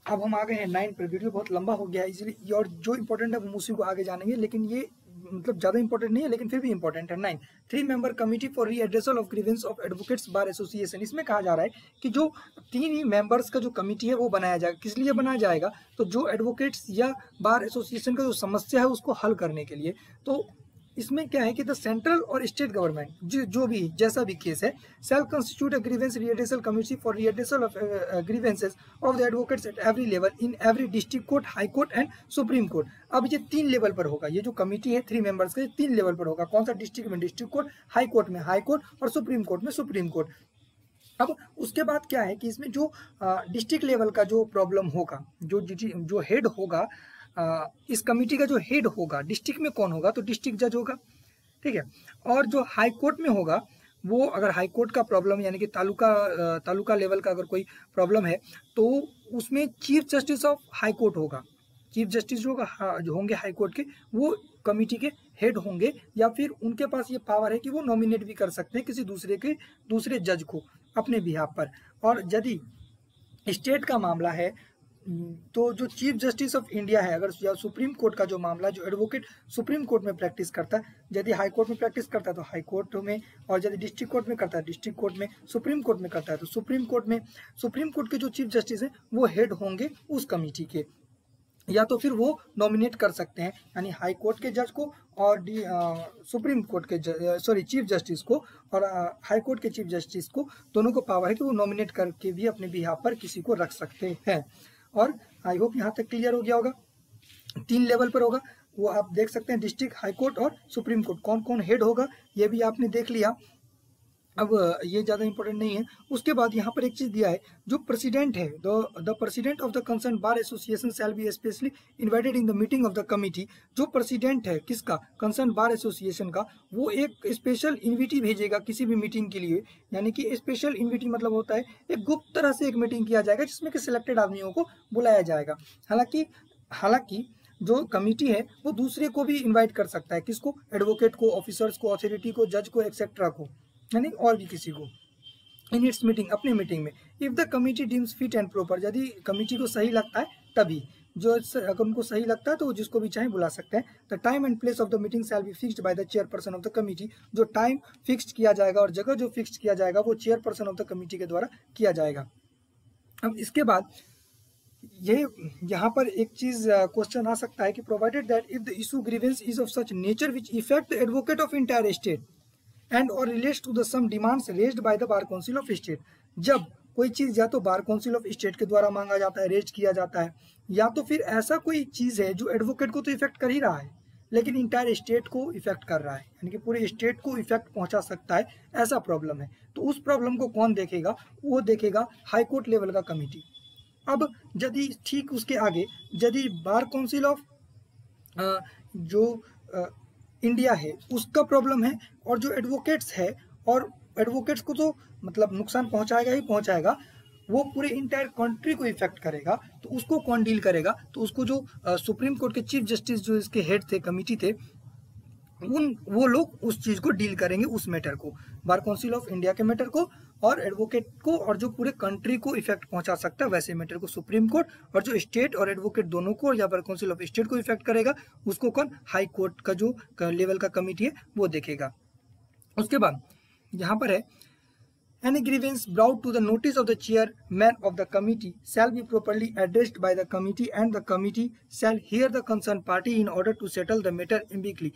अब हम आ गए हैं 9 पर। वीडियो बहुत लंबा हो गया है इसलिए, और जो इंपॉर्टेंट है हम उसी को आगे जानेंगे, लेकिन ये मतलब ज़्यादा इंपॉर्टेंट नहीं है लेकिन फिर भी इंपॉर्टेंट है। 9, 3 member committee for redressal of grievance of advocates bar association. इसमें कहा जा रहा है कि जो 3 ही मेंबर्स का जो कमिटी है वो बनाया जाएगा। किस लिए बनाया जाएगा, तो जो एडवोकेट्स या बार एसोसिएशन का जो समस्या है उसको हल करने के लिए। तो इसमें क्या है कि the central or state government जो भी जैसा भी केस है, self constitute a grievance redressal committee for redressal of grievances of the advocates at every level in every district court, high court and supreme court. अब ये 3 level पर होगा, ये जो कमिटी है 3 मेंबर्स का, ये 3 लेवल पर होगा। कौन सा, डिस्ट्रिक्ट में डिस्ट्रिक्ट कोर्ट, हाई कोर्ट में हाई कोर्ट, और सुप्रीम कोर्ट में सुप्रीम कोर्ट। अब उसके बाद क्या है कि इसमें जो डिस्ट्रिक्ट लेवल का जो प्रॉब्लम होगा, जो हेड होगा, इस कमिटी का जो हेड होगा डिस्ट्रिक्ट में कौन होगा, तो डिस्ट्रिक्ट जज होगा, ठीक है। और जो हाई कोर्ट में होगा, वो अगर हाई कोर्ट का प्रॉब्लम यानी कि तालुका लेवल का अगर कोई प्रॉब्लम है, तो उसमें chief justice of high court होगा। चीफ जस्टिस जो होंगे हाई कोर्ट के, वो कमिटी के हेड होंगे, या फिर उनके पास ये पावर है कि वो नॉमिनेट भी कर सकते हैं किसी दूसरे जज को अपने बिहाफ पर। और यदि स्टेट का मामला है, तो जो चीफ जस्टिस ऑफ इंडिया है, अगर या सुप्रीम कोर्ट का जो मामला, जो एडवोकेट सुप्रीम कोर्ट में प्रैक्टिस करता है, यदि हाई कोर्ट में प्रैक्टिस करता है तो हाई कोर्ट में, और यदि डिस्ट्रिक्ट कोर्ट में करता है डिस्ट्रिक्ट कोर्ट में, सुप्रीम कोर्ट में करता है तो सुप्रीम कोर्ट में। सुप्रीम कोर्ट के जो चीफ जस्टिस हैं वो हेड होंगे उस कमिटी के, या तो फिर वो नॉमिनेट कर सकते हैं, यानी हाई कोर्ट के जज को और सुप्रीम कोर्ट के चीफ जस्टिस को और हाई कोर्ट के चीफ जस्टिस को, दोनों को पावर है कि वो नॉमिनेट करके भी अपने बिहाफ पर किसी को रख सकते हैं। और आई होप यहाँ तक क्लियर हो गया होगा। 3 लेवल पर होगा, वो आप देख सकते हैं, डिस्ट्रिक्ट, हाई कोर्ट और सुप्रीम कोर्ट। कौन कौन हेड होगा ये भी आपने देख लिया। अब ये ज़्यादा इंपॉर्टेंट नहीं है। उसके बाद यहाँ पर एक चीज़ दिया है, जो प्रेसिडेंट है, the president of the concern bar association shall be specially invited in the meeting of the committee. जो प्रेसिडेंट है किसका, कंसर्न बार एसोसिएशन का, वो एक स्पेशल इन्विटी भेजेगा किसी भी मीटिंग के लिए। यानी कि स्पेशल इन्विटी मतलब होता है एक गुप्त तरह से एक मीटिंग किया जाएगा जिसमें कि सिलेक्टेड आदमियों को बुलाया जाएगा। हालांकि जो कमिटी है वो दूसरे को भी इन्वाइट कर सकता है, किसको, एडवोकेट को, ऑफिसर्स को, अथॉरिटी को, जज को, एक्सेट्रा को, यानी और भी किसी को, इन इट्स मीटिंग, अपनी मीटिंग में। If the committee deems fit and proper, यदि कमिटी को सही लगता है तभी, अगर उनको सही लगता है तो वो जिसको भी चाहे बुला सकते हैं। The time and place of the meeting shall be fixed by the chairperson of the committee. जो टाइम फिक्स्ड किया जाएगा और जगह जो फिक्स्ड किया जाएगा वो चेयरपर्सन ऑफ द कमिटी के द्वारा किया जाएगा। अब इसके बाद यहाँ पर एक चीज क्वेश्चन आ सकता है कि provided that if the issue grievance is of such nature which effect the advocate of entire state and or relates to the some demands raised by the bar council of state. जब कोई चीज़ या तो बार council of state के द्वारा मांगा जाता है, raise किया जाता है, या तो फिर ऐसा कोई चीज़ है जो एडवोकेट को तो इफेक्ट कर ही रहा है लेकिन इंटायर स्टेट को इफेक्ट कर रहा है, यानी कि पूरे स्टेट को इफेक्ट पहुंचा सकता है, ऐसा प्रॉब्लम है, तो उस प्रॉब्लम को कौन देखेगा, वो देखेगा हाई कोर्ट लेवल का कमिटी। अब यदि ठीक उसके आगे यदि बार काउंसिल ऑफ जो इंडिया है उसका प्रॉब्लम है, और जो एडवोकेट्स है, और एडवोकेट्स को तो मतलब नुकसान पहुंचाएगा ही पहुंचाएगा, वो पूरे इंटायर कंट्री को इफेक्ट करेगा, तो उसको कौन डील करेगा, तो उसको जो सुप्रीम कोर्ट के चीफ जस्टिस जो इसके हेड थे, कमिटी थे, वो लोग उस चीज को डील करेंगे, उस मैटर को, बार काउंसिल ऑफ इंडिया के मैटर को और एडवोकेट को, और जो पूरे कंट्री को इफेक्ट पहुंचा सकता है वैसे मैटर को सुप्रीम कोर्ट, और जो स्टेट और एडवोकेट दोनों को या बार काउंसिल ऑफ स्टेट को इफेक्ट करेगा उसको कौन, हाई कोर्ट का जो लेवल का कमिटी है वो देखेगा। उसके बाद यहाँ पर है, any grievance brought to the notice of the chairman of the committee shall be properly addressed by the committee and the committee shall hear the concerned party in order to settle the matter amicably।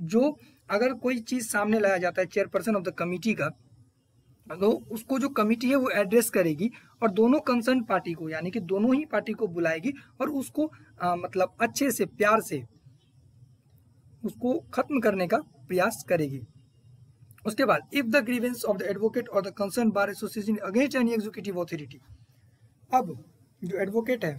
जो अगर कोई चीज सामने लाया जाता है chairperson of the committee का, तो उसको जो कमिटी है वो एड्रेस करेगी और दोनों कंसर्न पार्टी को, यानी कि दोनों ही पार्टी को बुलाएगी और उसको मतलब अच्छे से प्यार से उसको खत्म करने का प्रयास करेगी। उसके बाद if the grievance of the advocate or the concern bar association against any executive authority, अब जो एडवोकेट है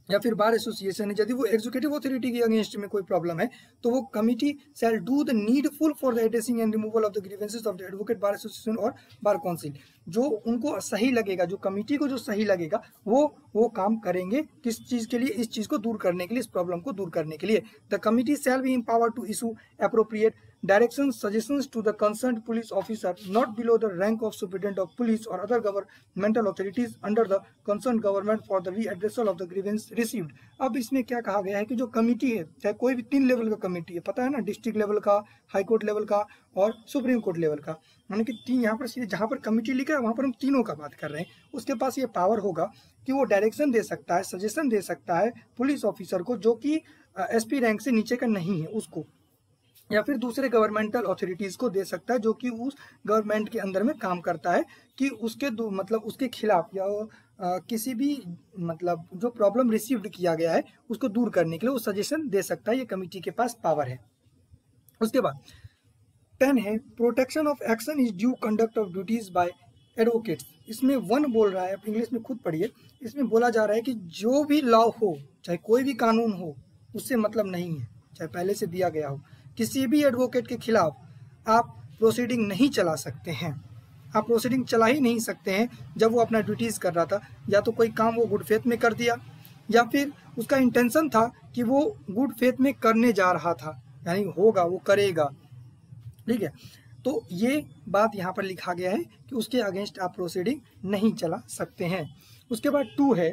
या फिर बार एसोसिएशन है, यदि वो एग्जीक्यूटिव अथॉरिटी के अगेंस्ट में कोई प्रॉब्लम है तो वो committee shall do the needful for the addressing and removal of the grievances of the advocate bar association और बार काउंसिल। जो उनको सही लगेगा, जो कमिटी को जो सही लगेगा वो काम करेंगे। किस चीज के लिए? इस चीज को दूर करने के लिए, इस प्रॉब्लम को दूर करने के लिए। The committee shall be empowered to issue appropriate directions, suggestions to the concerned police officer not below the rank of superintendent of police or other governmental authorities under the concerned government for the readdressal of the grievance received। अब इसमें क्या कहा गया है कि जो committee है, चाहे कोई भी 3 लेवल का कमिटी है, पता है ना, डिस्ट्रिक्ट लेवल का, हाई कोर्ट लेवल का और सुप्रीम कोर्ट लेवल का, यानी कि 3 यहाँ पर सीधे जहाँ पर कमिटी लिखा है वहाँ पर हम तीनों का बात कर रहे हैं। उसके पास ये पावर होगा कि वो डायरेक्शन दे सकता है, सजेशन दे सकता है पुलिस ऑफिसर को जो कि एसपी रैंक से नीचे का नहीं है उसको, या फिर दूसरे गवर्नमेंटल अथॉरिटीज को दे सकता है जो कि उस गवर्नमेंट के अंदर में काम करता है, कि उसके मतलब उसके खिलाफ या किसी भी मतलब जो प्रॉब्लम रिसीव्ड किया गया है उसको दूर करने के लिए वो सजेशन दे सकता है। ये कमिटी के पास पावर है। उसके बाद 10 है protection of action is due conduct of duties by advocates. इसमें 1 बोल रहा है, आप इंग्लिश में खुद पढ़िए। इसमें बोला जा रहा है कि जो भी लॉ हो, चाहे कोई भी कानून हो, उससे मतलब नहीं है, चाहे पहले से दिया गया हो, किसी भी एडवोकेट के खिलाफ आप प्रोसीडिंग नहीं चला सकते हैं। आप प्रोसीडिंग चला ही नहीं सकते हैं जब वो अपना ड्यूटीज़ कर रहा था। या तो कोई काम वो गुड फेथ में कर दिया, या फिर उसका इंटेंशन था कि वो गुड फेथ में करने जा रहा था, यानी होगा, वो करेगा, ठीक है। तो ये बात यहाँ पर लिखा गया है कि उसके अगेंस्ट आप प्रोसीडिंग नहीं चला सकते हैं। उसके बाद 2 है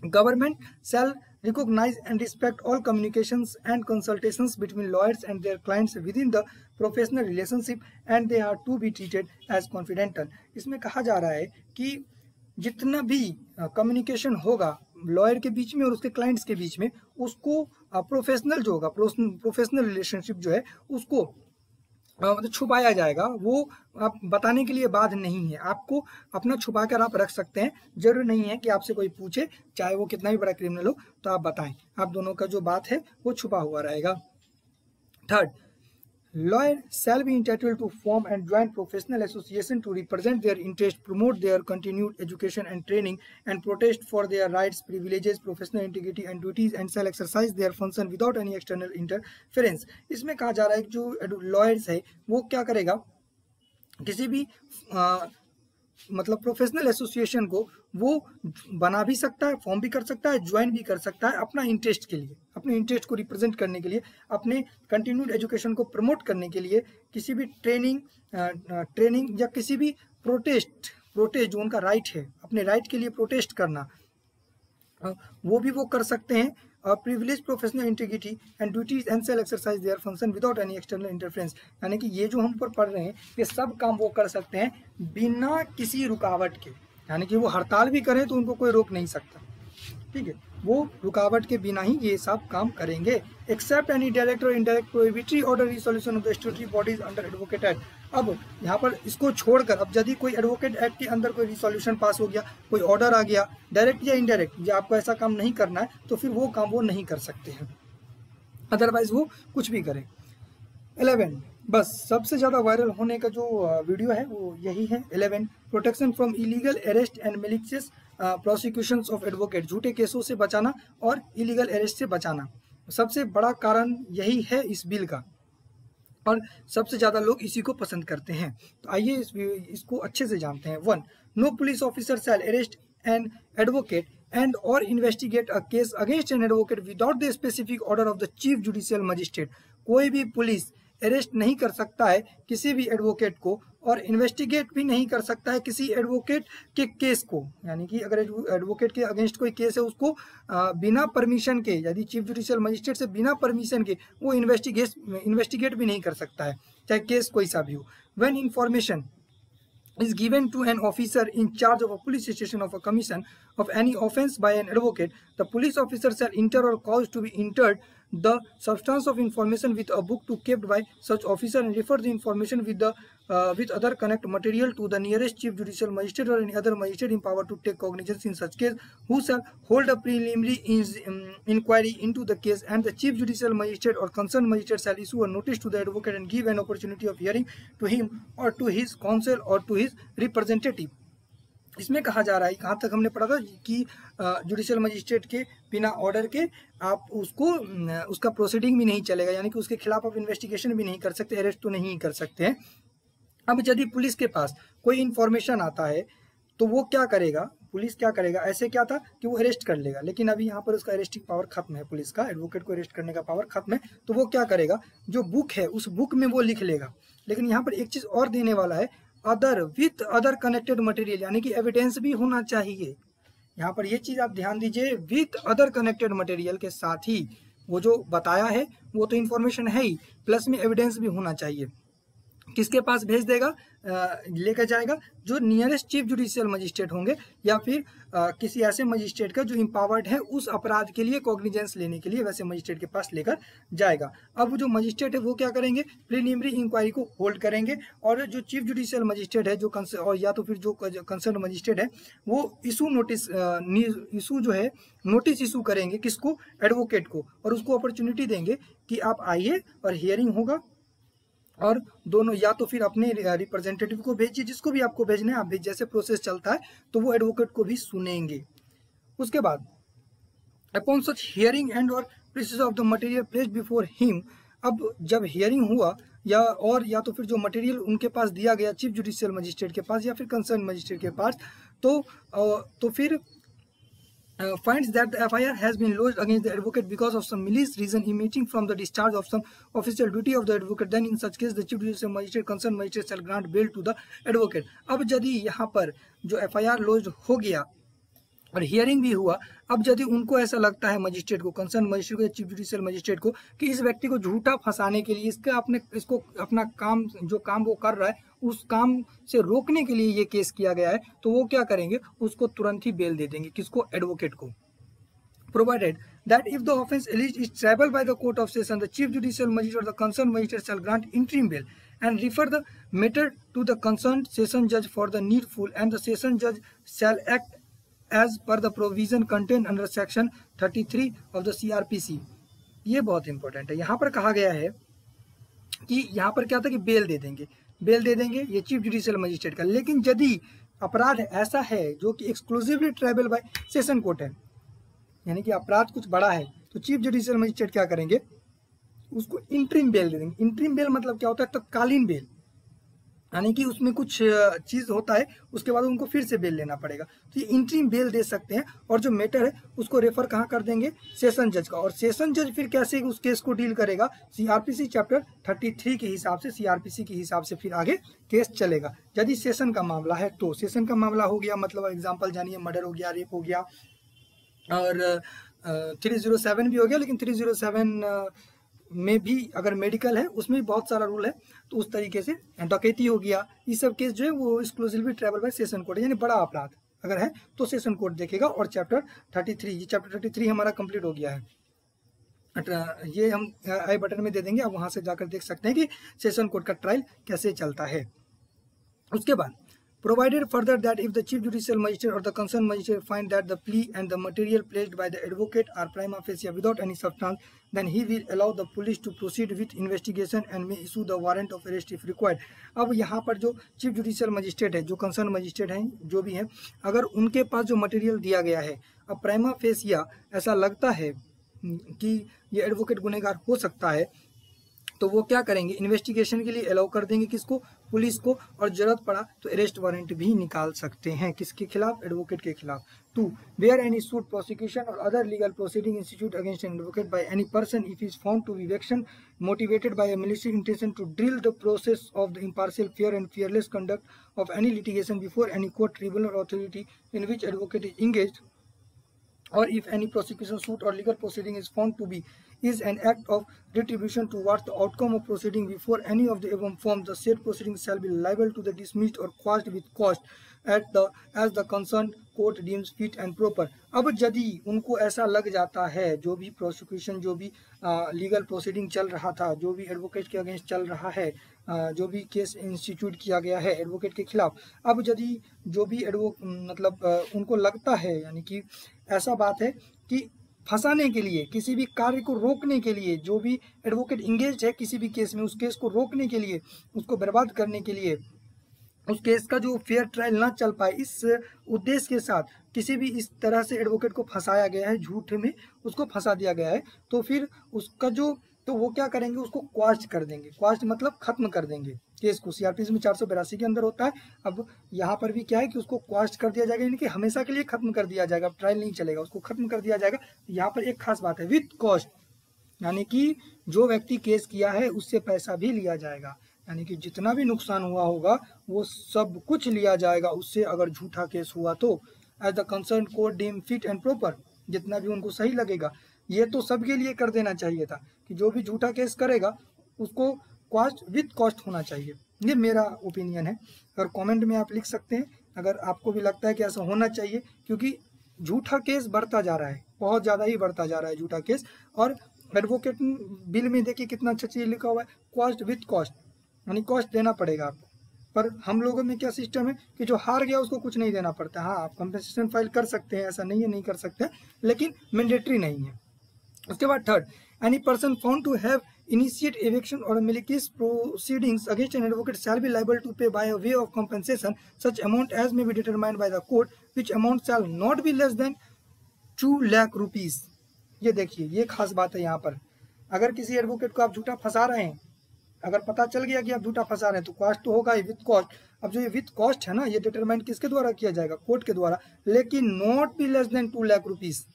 government shell recognize and respect all communications and consultations between lawyers and their clients within the professional relationship and they are to be treated as confidential। इसमें कहा जा रहा है कि जितना भी कम्युनिकेशन होगा लॉयर के बीच में और उसके क्लाइंट्स के बीच में, उसको प्रोफेशनल जो होगा, प्रोफेशनल रिलेशनशिप जो है उसको मतलब छुपाया जाएगा। वो आप बताने के लिए बाध नहीं है, आपको अपना छुपा कर आप रख सकते हैं। जरूरी नहीं है कि आपसे कोई पूछे, चाहे वो कितना भी बड़ा क्रिमिनल हो, तो आप बताएं। आप दोनों का जो बात है वो छुपा हुआ रहेगा। 3rd, lawyer shall be entitled to form and join professional association to represent their interest, promote their continued education and training, and protest for their rights, privileges, professional integrity and duties, and shall exercise their function without any external interference। इसमें कहा जा रहा है कि जो lawyers है वो क्या करेगा, किसी भी मतलब प्रोफेशनल एसोसिएशन को वो बना भी सकता है, फॉर्म भी कर सकता है, ज्वाइन भी कर सकता है अपना इंटरेस्ट के लिए, अपने इंटरेस्ट को रिप्रेजेंट करने के लिए, अपने कंटिन्यूड एजुकेशन को प्रमोट करने के लिए, किसी भी ट्रेनिंग या किसी भी प्रोटेस्ट जो उनका राइट है, अपने राइट के लिए प्रोटेस्ट करना, वो भी वो कर सकते हैं। Privilege professional integrity and duties and shall exercise their function without any external interference. यानी कि ये जो हम ऊपर पढ़ रहे हैं ये सब काम वो कर सकते हैं बिना किसी रुकावट के, यानी कि वो हड़ताल भी करें तो उनको कोई रोक नहीं सकता, ठीक है। वो रुकावट के बिना ही ये सब काम करेंगे। एक्सेप्ट एनी डायरेक्ट और indirect prohibitory order resolution of the statutory bodies under advocate act. अब यहाँ पर इसको छोड़कर, अब यदि कोई एडवोकेट एक्ट के अंदर कोई रिसोल्यूशन पास हो गया, कोई ऑर्डर आ गया, डायरेक्ट या इनडायरेक्ट, या आपको ऐसा काम नहीं करना है, तो फिर वो काम वो नहीं कर सकते हैं, अदरवाइज वो कुछ भी करें। 11, बस सबसे ज़्यादा वायरल होने का जो वीडियो है वो यही है। 11, protection from illegal arrest and malicious prosecutions of advocate. झूठे केसों से बचाना और इलीगल अरेस्ट से बचाना, सबसे बड़ा कारण यही है इस बिल का, और सबसे ज़्यादा लोग इसी को पसंद करते हैं। तो आइए इसको अच्छे से जानते हैं। 1, no police officer shall arrest an advocate and or investigate a case against an advocate without the specific order of the chief judicial magistrate। कोई भी पुलिस अरेस्ट नहीं कर सकता है किसी भी एडवोकेट को, और इन्वेस्टिगेट भी नहीं कर सकता है किसी एडवोकेट के केस को। यानी कि अगर एडवोकेट के अगेंस्ट कोई केस है उसको बिना परमिशन के, यदि चीफ जुडिशियल मजिस्ट्रेट से बिना परमिशन के वो इन्वेस्टिगेट भी नहीं कर सकता है, चाहे केस कोई सा भी हो। When information is given to an officer in charge of a police station of a commission of any offence by an advocate, the police officer shall enter or cause to be entered the substance of information with a book to kept by such officer and refer the information with other connect material to the nearest chief judicial magistrate or any other magistrate empowered to take cognizance in such case, who shall hold a preliminary inquiry into the case, and the chief judicial magistrate or concerned magistrate shall issue a notice to the advocate and give an opportunity of hearing to him or to his counsel or to his representative. इसमें कहा जा रहा है, कहाँ तक हमने पढ़ा था कि जुडिशियल मजिस्ट्रेट के बिना ऑर्डर के आप उसका प्रोसीडिंग भी नहीं चलेगा, यानी कि उसके खिलाफ आप इन्वेस्टिगेशन भी नहीं कर सकते, अरेस्ट तो नहीं कर सकते हैं। अब यदि पुलिस के पास कोई इन्फॉर्मेशन आता है तो वो क्या करेगा, पुलिस क्या करेगा, ऐसे क्या था कि वो अरेस्ट कर लेगा, लेकिन अभी यहाँ पर उसका अरेस्टिंग पावर खत्म है, पुलिस का एडवोकेट को अरेस्ट करने का पावर खत्म है। तो वो क्या करेगा, जो बुक है उस बुक में वो लिख लेगा। लेकिन यहाँ पर एक चीज और देने वाला है, other with other connected material, यानी कि एविडेंस भी होना चाहिए। यहाँ पर ये चीज आप ध्यान दीजिए, विथ अदर कनेक्टेड मटेरियल के साथ ही वो जो बताया है वो तो इन्फॉर्मेशन है ही, प्लस में एविडेंस भी होना चाहिए। किसके पास भेज देगा, लेकर जाएगा जो नियरेस्ट चीफ जुडिशियल मजिस्ट्रेट होंगे या फिर किसी ऐसे मजिस्ट्रेट का जो इम्पावर्ड है उस अपराध के लिए कॉग्निजेंस लेने के लिए, वैसे मजिस्ट्रेट के पास लेकर जाएगा। अब जो मजिस्ट्रेट है वो क्या करेंगे, प्रीलिमिनरी इंक्वायरी को होल्ड करेंगे, और जो चीफ जुडिशियल मजिस्ट्रेट है जो और या तो फिर जो कंसर्न मजिस्ट्रेट है वो नोटिस इशू करेंगे किसको, एडवोकेट को, और उसको अपॉर्चुनिटी देंगे कि आप आइए और हियरिंग होगा, और दोनों या तो फिर अपने रिप्रेजेंटेटिव को भेजिए, जिसको भी आपको भेजना है आप भेज, जैसे प्रोसेस चलता है तो वो एडवोकेट को भी सुनेंगे। उसके बाद अपॉन सच हियरिंग एंड और precious of the material placed before him, अब जब हियरिंग हुआ या तो फिर जो मटेरियल उनके पास दिया गया चीफ जुडिशियल मजिस्ट्रेट के पास या फिर कंसर्न मजिस्ट्रेट के पास, तो फिर finds that the FIR has been lodged against the advocate because of some malice reason emitting from the discharge of some official duty of the advocate, then in such case the chief judicial magistrate concerned magistrate shall grant bail to the advocate। अब यदि यहाँ पर जो FIR lodged हो गया और hearing भी हुआ, अब यदि उनको ऐसा लगता है मजिस्ट्रेट को, कंसर्न मजिस्ट्रेट को या चीफ जुडिशियल मजिस्ट्रेट को कि इस व्यक्ति को झूठा फंसाने के लिए, इसको अपना काम जो काम वो कर रहा है उस काम से रोकने के लिए ये केस किया गया है, तो वो क्या करेंगे, उसको तुरंत ही बेल दे देंगे, किसको, एडवोकेट को। Provided that if the offence alleged is triable by the court of session, the chief judicial magistrate or the concerned magistrate shall grant interim bail and refer the matter to the concerned session judge for the needful, and the session judge shall act as per the provision contained under section 33 of the CRPC। ये बहुत important है। यहाँ पर कहा गया है कि यहाँ पर क्या था कि बेल दे देंगे ये चीफ जुडिशियल मजिस्ट्रेट का, लेकिन यदि अपराध ऐसा है जो कि exclusively tribal bye session court है, यानी कि अपराध कुछ बड़ा है, तो चीफ जुडिशियल मजिस्ट्रेट क्या करेंगे, उसको इंटरिम बेल दे देंगे। इंटरिम बेल मतलब क्या होता है, तत्कालीन बेल, यानी कि उसमें कुछ चीज होता है उसके बाद उनको फिर से बेल लेना पड़ेगा, तो ये इंटरिम बेल दे सकते हैं। और जो मैटर है उसको रेफर कहाँ कर देंगे, सेशन जज का, और सेशन जज फिर कैसे उस केस को डील करेगा, सीआरपीसी चैप्टर 33 के हिसाब से, सीआरपीसी के हिसाब से फिर आगे केस चलेगा। यदि सेशन का मामला है तो सेशन का मामला हो गया, मतलब एग्जाम्पल जानिए, मर्डर हो गया, रेप हो गया, और 307 भी हो गया, लेकिन 307 में भी अगर मेडिकल है उसमें भी बहुत सारा रूल है, तो उस तरीके से डकैती हो गया, ये सब केस जो है वो exclusively travel by session court, यानी बड़ा अपराध अगर है तो सेशन कोर्ट देखेगा। और चैप्टर 33, ये चैप्टर 33 हमारा कंप्लीट हो गया है, ये हम आई बटन में दे देंगे, आप वहां से जाकर देख सकते हैं कि सेशन कोर्ट का ट्रायल कैसे चलता है। उसके बाद provided further that if the chief judicial magistrate or the concerned magistrate find that the plea and the material placed by the advocate are prima facie without any substance, then he will allow the police to proceed with investigation and may issue the warrant of arrest if required। अब यहाँ पर जो chief judicial magistrate है, जो concern magistrate हैं, जो भी हैं, अगर उनके पास जो मटेरियल दिया गया है, अब प्राइमा फेसिया ऐसा लगता है कि ये एडवोकेट गुनहगार हो सकता है, तो वो क्या करेंगे, इन्वेस्टिगेशन के लिए अलाउ कर देंगे किसको, पुलिस को, और जरूरत पड़ा तो अरेस्ट वारंट भी निकाल सकते हैं, किसके खिलाफ, एडवोकेट के खिलाफ। 2 bear any suit, prosecution or other legal proceeding institute against an advocate by any person if is found to be vexation motivated by a malicious intention to drill the process of the impartial, fair and fearless conduct of any litigation before any court, tribunal or authority in which advocate is engaged, or if any prosecution suit or legal proceeding is found to be is an act of retribution towards the outcome of proceeding before any of the above forms, the said proceeding shall be liable to the dismissed or quashed with cost as the concern court deems fit and proper. अब यदि उनको ऐसा लग जाता है, जो भी prosecution, जो भी लीगल प्रोसीडिंग चल रहा था, जो भी एडवोकेट के अगेंस्ट चल रहा है, जो भी केस इंस्टीट्यूट किया गया है एडवोकेट के खिलाफ, अब यदि जो भी उनको लगता है, यानी कि ऐसा बात है कि फंसाने के लिए, किसी भी कार्य को रोकने के लिए, जो भी एडवोकेट इंगेज है किसी भी केस में, उस केस को रोकने के लिए, उसको बर्बाद करने के लिए, उस केस का जो फेयर ट्रायल ना चल पाए, इस उद्देश्य के साथ किसी भी इस तरह से एडवोकेट को फंसाया गया है, झूठ में उसको फंसा दिया गया है, तो फिर उसका जो, तो वो क्या करेंगे, उसको क्वाश कर देंगे। क्वाश मतलब खत्म कर देंगे केस को। सीआरपीसी में 482 के अंदर होता है। अब यहाँ पर भी क्या है कि उसको क्वाश कर दिया जाएगा, यानी कि हमेशा के लिए खत्म कर दिया जाएगा, ट्रायल नहीं चलेगा, उसको खत्म कर दिया जाएगा। यहाँ पर एक खास बात है, विथ कॉस्ट, यानी कि जो व्यक्ति केस किया है उससे पैसा भी लिया जाएगा, यानी कि जितना भी नुकसान हुआ होगा वो सब कुछ लिया जाएगा उससे, अगर झूठा केस हुआ तो। As the concern court deem fit and proper, जितना भी उनको सही लगेगा। ये तो सबके लिए कर देना चाहिए था कि जो भी झूठा केस करेगा उसको कॉस्ट विथ कॉस्ट होना चाहिए। ये मेरा ओपिनियन है। अगर कमेंट में आप लिख सकते हैं अगर आपको भी लगता है कि ऐसा होना चाहिए, क्योंकि झूठा केस बढ़ता जा रहा है, बहुत ज़्यादा ही बढ़ता जा रहा है झूठा केस। और एडवोकेट बिल में देखिए कितना अच्छा चीज़ लिखा हुआ है, कॉस्ट विथ कॉस्ट, यानी कॉस्ट देना पड़ेगा आपको। पर हम लोगों में क्या सिस्टम है कि जो हार गया उसको कुछ नहीं देना पड़ता। हाँ, आप कंपनसेशन फाइल कर सकते हैं, ऐसा नहीं है नहीं कर सकते, लेकिन मैंडेटरी नहीं है। उसके बाद third, any person found to have initiate eviction or malicious proceedings against an advocate shall be liable to pay by way of compensation such amount as may be determined by the court, which amount shall not be less than 2 lakh rupees. ये देखिए, ये खास बात है यहाँ पर। अगर किसी एडवोकेट को आप झूठा फंसा रहे हैं, अगर पता चल गया कि आप झूठा फंसा रहे हैं, तो कॉस्ट तो होगा ही, विथ कॉस्ट। अब जो ये विथ कॉस्ट है ना, ये डिटरमाइन किसके द्वारा किया जाएगा, कोर्ट के द्वारा, लेकिन not be less than 2 lakh rupees.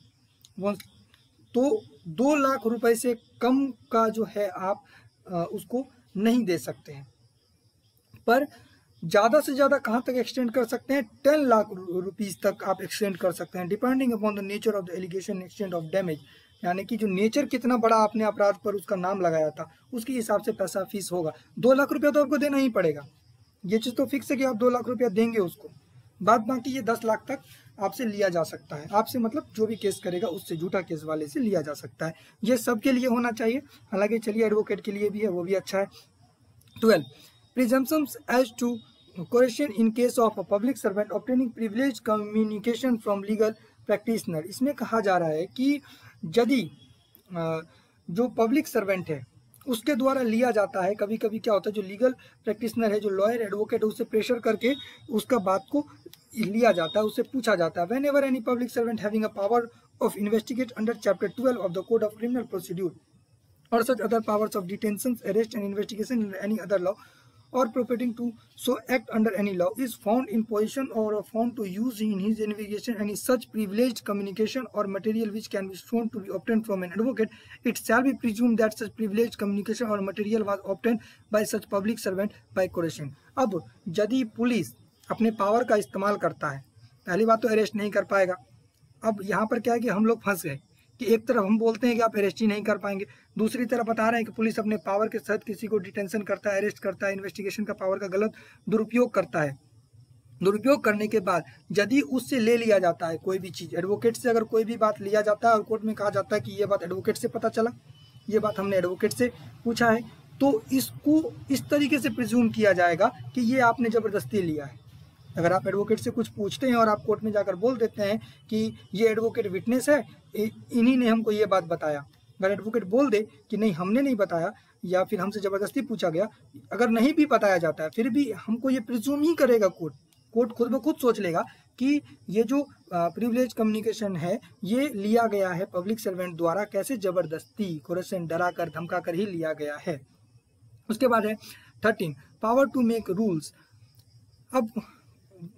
तो 2 लाख रुपए से कम का जो है आप उसको नहीं दे सकते हैं। पर ज़्यादा से ज़्यादा कहाँ तक एक्सटेंड कर सकते हैं, 10 लाख रुपीज़ तक आप एक्सटेंड कर सकते हैं, depending upon the nature of the allegation extend of damage. यानी कि जो नेचर कितना बड़ा आपने अपराध पर उसका नाम लगाया था, उसके हिसाब से पैसा फीस होगा। 2 लाख रुपया तो आपको देना ही पड़ेगा, ये चीज़ तो फिक्स है कि आप 2 लाख रुपया देंगे उसको। बाद बाकी ये 10 लाख तक आपसे लिया जा सकता है, आपसे मतलब जो भी केस करेगा उससे, झूठा केस वाले से लिया जा सकता है। ये सबके लिए होना चाहिए, हालांकि चलिए एडवोकेट के लिए भी है, वो भी अच्छा है। 12, presumptions as to coercion in case of a public servant obtaining privilege communication from legal practitioner. इसमें कहा जा रहा है कि यदि जो पब्लिक सर्वेंट है उसके द्वारा लिया जाता है, कभी कभी क्या होता है, जो लीगल प्रैक्टिशनर है, जो लॉयर एडवोकेट है, उससे प्रेशर करके उसका बात को लिया जाता है, उससे पूछा जाता है। When ever any public servant having a power of investigate under chapter 12 of the code of criminal procedure or such other powers of detention, arrest and investigation in any other law or purporting to so act under any law is found in position or found to use in his investigation any such privileged communication or material which can be shown to be obtained from an advocate, it shall be presumed that such privileged communication or material was obtained by such public servant by coercion। अब यदि police अपने power का इस्तेमाल करता है, पहली बात तो अरेस्ट नहीं कर पाएगा। अब यहाँ पर क्या है कि हम लोग फंस गए कि एक तरफ हम बोलते हैं कि आप अरेस्ट ही नहीं कर पाएंगे, दूसरी तरफ बता रहे हैं कि पुलिस अपने पावर के साथ किसी को डिटेंशन करता है, अरेस्ट करता है, इन्वेस्टिगेशन का पावर का गलत दुरुपयोग करता है। दुरुपयोग करने के बाद यदि उससे ले लिया जाता है कोई भी चीज़, एडवोकेट से अगर कोई भी बात लिया जाता है और कोर्ट में कहा जाता है कि ये बात एडवोकेट से पता चला, ये बात हमने एडवोकेट से पूछा है, तो इसको इस तरीके से प्रिज्यूम किया जाएगा कि ये आपने ज़बरदस्ती लिया है। अगर आप एडवोकेट से कुछ पूछते हैं और आप कोर्ट में जाकर बोल देते हैं कि ये एडवोकेट विटनेस है, इन्हीं ने हमको ये बात बताया, अगर एडवोकेट बोल दे कि नहीं हमने नहीं बताया या फिर हमसे ज़बरदस्ती पूछा गया, अगर नहीं भी बताया जाता है फिर भी हमको ये प्रिज्यूम ही करेगा कोर्ट खुद ब खुद सोच लेगा कि ये जो प्रिविलेज कम्युनिकेशन है ये लिया गया है पब्लिक सर्वेंट द्वारा, कैसे ज़बरदस्ती, कोरेशन, डरा कर धमका कर ही लिया गया है। उसके बाद है 13, पावर टू मेक रूल्स। अब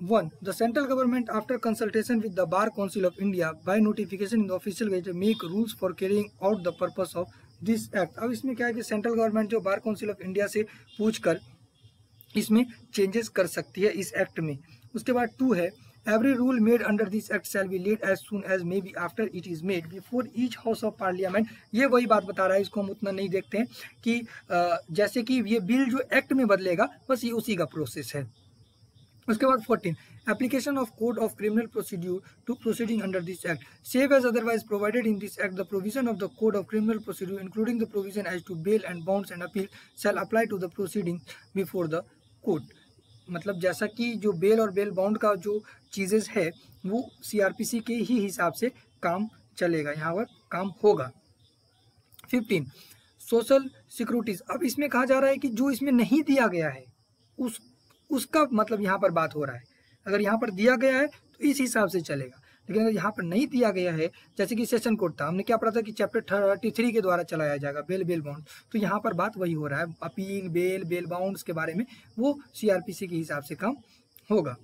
1, the central government after consultation with the Bar Council of India by notification in the official gazette make rules for carrying out the purpose of this act। अब इसमें क्या है कि central government जो बार council of India से पूछकर इसमें changes कर सकती है इस एक्ट में। उसके बाद 2 है, every rule made under this act shall be laid as soon as may be after it is made before each house of parliament. ये वही बात बता रहा है, इसको हम उतना नहीं देखते हैं कि जैसे कि ये बिल जो एक्ट में बदलेगा बस ये उसी का प्रोसेस है। उसके बाद 14 application of code of criminal procedure to proceeding under this act save as otherwise provided in this act the provision of the code of criminal procedure including the provision as to bail and bounds and appeal shall apply to the proceeding before the court. मतलब जैसा कि जो bell और bell bound का जो चीजेस है वो CrPC के ही हिसाब से काम चलेगा, यहाँ पर काम होगा। 15 सोशल सिक्योरिटीज। अब इसमें कहा जा रहा है कि जो इसमें नहीं दिया गया है उसका मतलब यहाँ पर बात हो रहा है। अगर यहाँ पर दिया गया है तो इस हिसाब से चलेगा, लेकिन अगर यहाँ पर नहीं दिया गया है, जैसे कि सेशन कोड था, हमने क्या पढ़ा था कि चैप्टर 33 के द्वारा चलाया जाएगा बेल बेल बाउंड, तो यहाँ पर बात वही हो रहा है, अपील बेल बेल बाउंड्स के बारे में वो सीआरपीसी के हिसाब से काम होगा।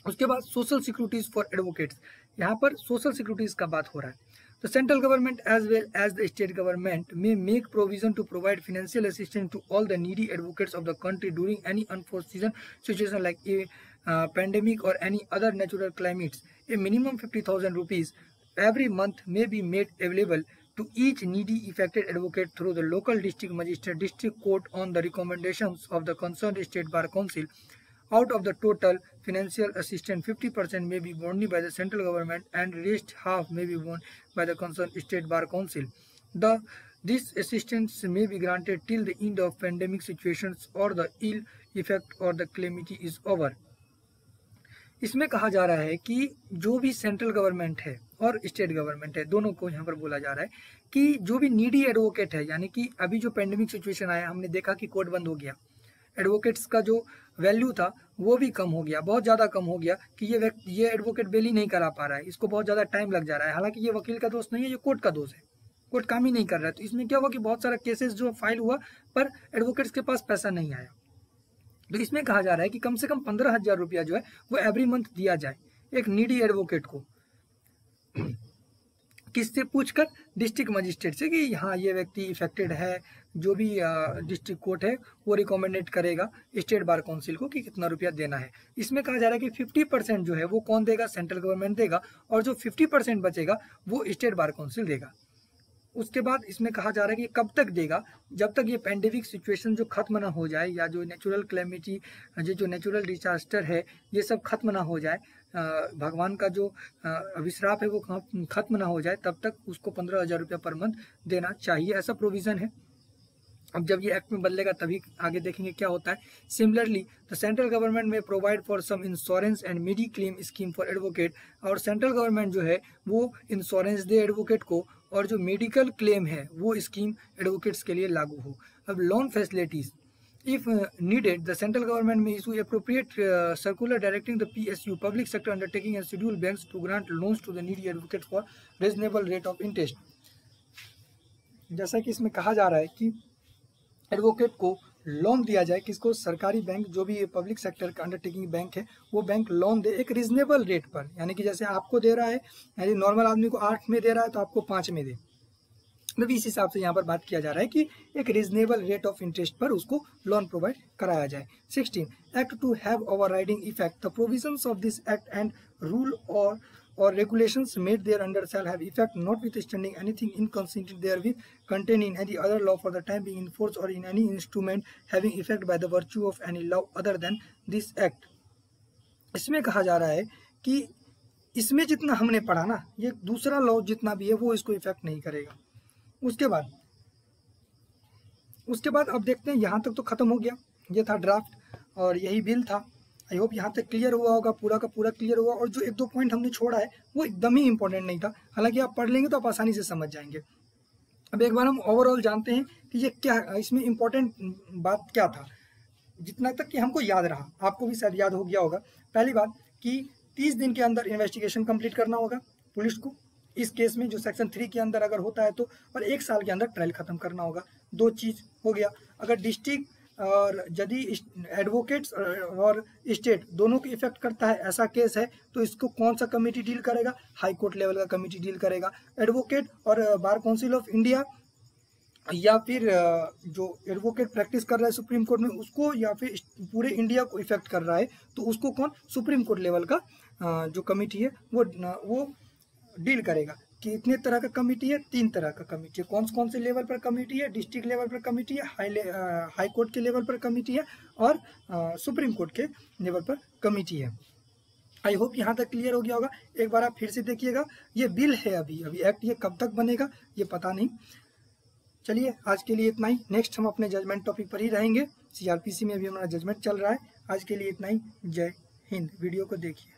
उसके बाद सोशल सिक्योरिटीज फॉर एडवोकेट्स, यहाँ पर सोशल सिक्योरिटीज का बात हो रहा है। The central government as well as the state government may make provision to provide financial assistance to all the needy advocates of the country during any unforeseen situation like a pandemic or any other natural climates. A minimum 50,000 rupees every month may be made available to each needy affected advocate through the local district magistrate district court on the recommendations of the concerned state bar council. Out of the total financial assistance, 50% may be borne by the central government and rest half may be borne by the concerned state bar council. This assistance may be granted till the end of pandemic situations or the ill effect or the calamity is over. इसमें कहा जा रहा है कि जो भी central government है और स्टेट गवर्नमेंट है, दोनों को यहाँ पर बोला जा रहा है कि जो भी नीडी एडवोकेट है, यानी कि अभी जो पेंडेमिक सिचुएशन आया, हमने देखा कि कोर्ट बंद हो गया, एडवोकेट्स का जो वैल्यू था वो भी कम हो गया, बहुत ज़्यादा कम हो गया कि ये एडवोकेट बेल ही नहीं करा पा रहा है, इसको बहुत ज़्यादा टाइम लग जा रहा है। हालांकि ये वकील का दोष नहीं है, ये कोर्ट का दोष है, कोर्ट काम ही नहीं कर रहा है। तो इसमें क्या हुआ कि बहुत सारा केसेस जो फाइल हुआ पर एडवोकेट्स के पास पैसा नहीं आया। तो इसमें कहा जा रहा है कि कम से कम 15,000 रुपया जो है वो एवरी मंथ दिया जाए एक नीडी एडवोकेट को। किससे पूछकर? डिस्ट्रिक्ट मजिस्ट्रेट से कि हाँ ये व्यक्ति इफेक्टेड है, जो भी डिस्ट्रिक्ट कोर्ट है वो रिकमेंडेड करेगा स्टेट बार काउंसिल को कि कितना रुपया देना है। इसमें कहा जा रहा है कि 50% जो है वो कौन देगा? सेंट्रल गवर्नमेंट देगा, और जो 50% बचेगा वो स्टेट बार काउंसिल देगा। उसके बाद इसमें कहा जा रहा है कि कब तक देगा? जब तक ये पैंडेमिक सिचुएशन जो खत्म ना हो जाए, या जो नेचुरल क्लेमिटी, जो नेचुरल डिजास्टर है, ये सब खत्म ना हो जाए, भगवान का जो अभिश्राप है वो खत्म ना हो जाए, तब तक उसको 15,000 रुपया पर मंथ देना चाहिए, ऐसा प्रोविजन है। अब जब ये एक्ट में बदलेगा तभी आगे देखेंगे क्या होता है। Similarly the central government may provide for some insurance and mediclaim scheme for advocate, और सेंट्रल गवर्नमेंट जो है वो इंश्योरेंस दे एडवोकेट को, और जो मेडिकल क्लेम है वो स्कीम एडवोकेट्स के लिए लागू हो। अब loan facilities, if needed, the central government may issue appropriate circular directing the PSU, public sector undertaking and scheduled banks to grant loans to the needy advocates for reasonable rate of interest. जैसा कि इसमें कहा जा रहा है कि advocate को loan दिया जाए, किसको? सरकारी बैंक, जो भी पब्लिक सेक्टर का अंडरटेकिंग बैंक है वो बैंक लोन दे एक रीजनेबल रेट पर, यानी कि जैसे आपको दे रहा है, यानी नॉर्मल आदमी को 8 में दे रहा है तो आपको 5 में दे, मतलब इस हिसाब से यहाँ पर बात किया जा रहा है कि एक रीजनेबल रेट ऑफ इंटरेस्ट पर उसको लोन प्रोवाइड कराया जाए। 16 act to have overriding effect, the provisions of this act and rule or regulations made thereunder shall have effect notwithstanding anything inconsistent therewith contained in any other law for the time being in force or in any instrument having effect by the virtue of any law other than this act। इसमें कहा जा रहा है कि इसमें जितना हमने पढ़ा ना, ये दूसरा लॉ जितना भी है वो इसको इफेक्ट नहीं करेगा। उसके बाद अब देखते हैं, यहाँ तक तो खत्म हो गया, ये था ड्राफ्ट और यही बिल था। आई होप यहाँ तक क्लियर हुआ होगा, पूरा का पूरा क्लियर हुआ, और जो 1-2 पॉइंट हमने छोड़ा है वो एकदम ही इंपॉर्टेंट नहीं था, हालांकि आप पढ़ लेंगे तो आप आसानी से समझ जाएंगे। अब एक बार हम ओवरऑल जानते हैं कि ये क्या, इसमें इंपॉर्टेंट बात क्या था, जितना तक कि हमको याद रहा, आपको भी शायद याद हो गया होगा। पहली बात कि 30 दिन के अंदर इन्वेस्टिगेशन कंप्लीट करना होगा पुलिस को इस केस में, जो सेक्शन 3 के अंदर अगर होता है तो, और 1 साल के अंदर ट्रायल खत्म करना होगा। 2 चीज हो गया। अगर डिस्ट्रिक्ट और यदि एडवोकेट्स और स्टेट दोनों को इफेक्ट करता है ऐसा केस है तो इसको कौन सा कमेटी डील करेगा? हाई कोर्ट लेवल का कमेटी डील करेगा। एडवोकेट और बार काउंसिल ऑफ इंडिया, या फिर जो एडवोकेट प्रैक्टिस कर रहा है सुप्रीम कोर्ट में उसको, या फिर पूरे इंडिया को इफेक्ट कर रहा है तो उसको कौन? सुप्रीम कोर्ट लेवल का जो कमेटी है वो डील करेगा। कितने तरह का कमेटी है? 3 तरह का कमेटी है। कौन कौन से लेवल पर कमेटी है? डिस्ट्रिक्ट लेवल पर कमेटी है, हाई कोर्ट के लेवल पर कमेटी है और सुप्रीम कोर्ट के लेवल पर कमेटी है। आई होप यहाँ तक क्लियर हो गया होगा। एक बार आप फिर से देखिएगा, ये बिल है अभी एक्ट, ये कब तक बनेगा ये पता नहीं। चलिए आज के लिए इतना ही, नेक्स्ट हम अपने जजमेंट टॉपिक पर ही रहेंगे। सीआरपीसी में अभी हमारा जजमेंट चल रहा है। आज के लिए इतना ही, जय हिंद। वीडियो को देखिए।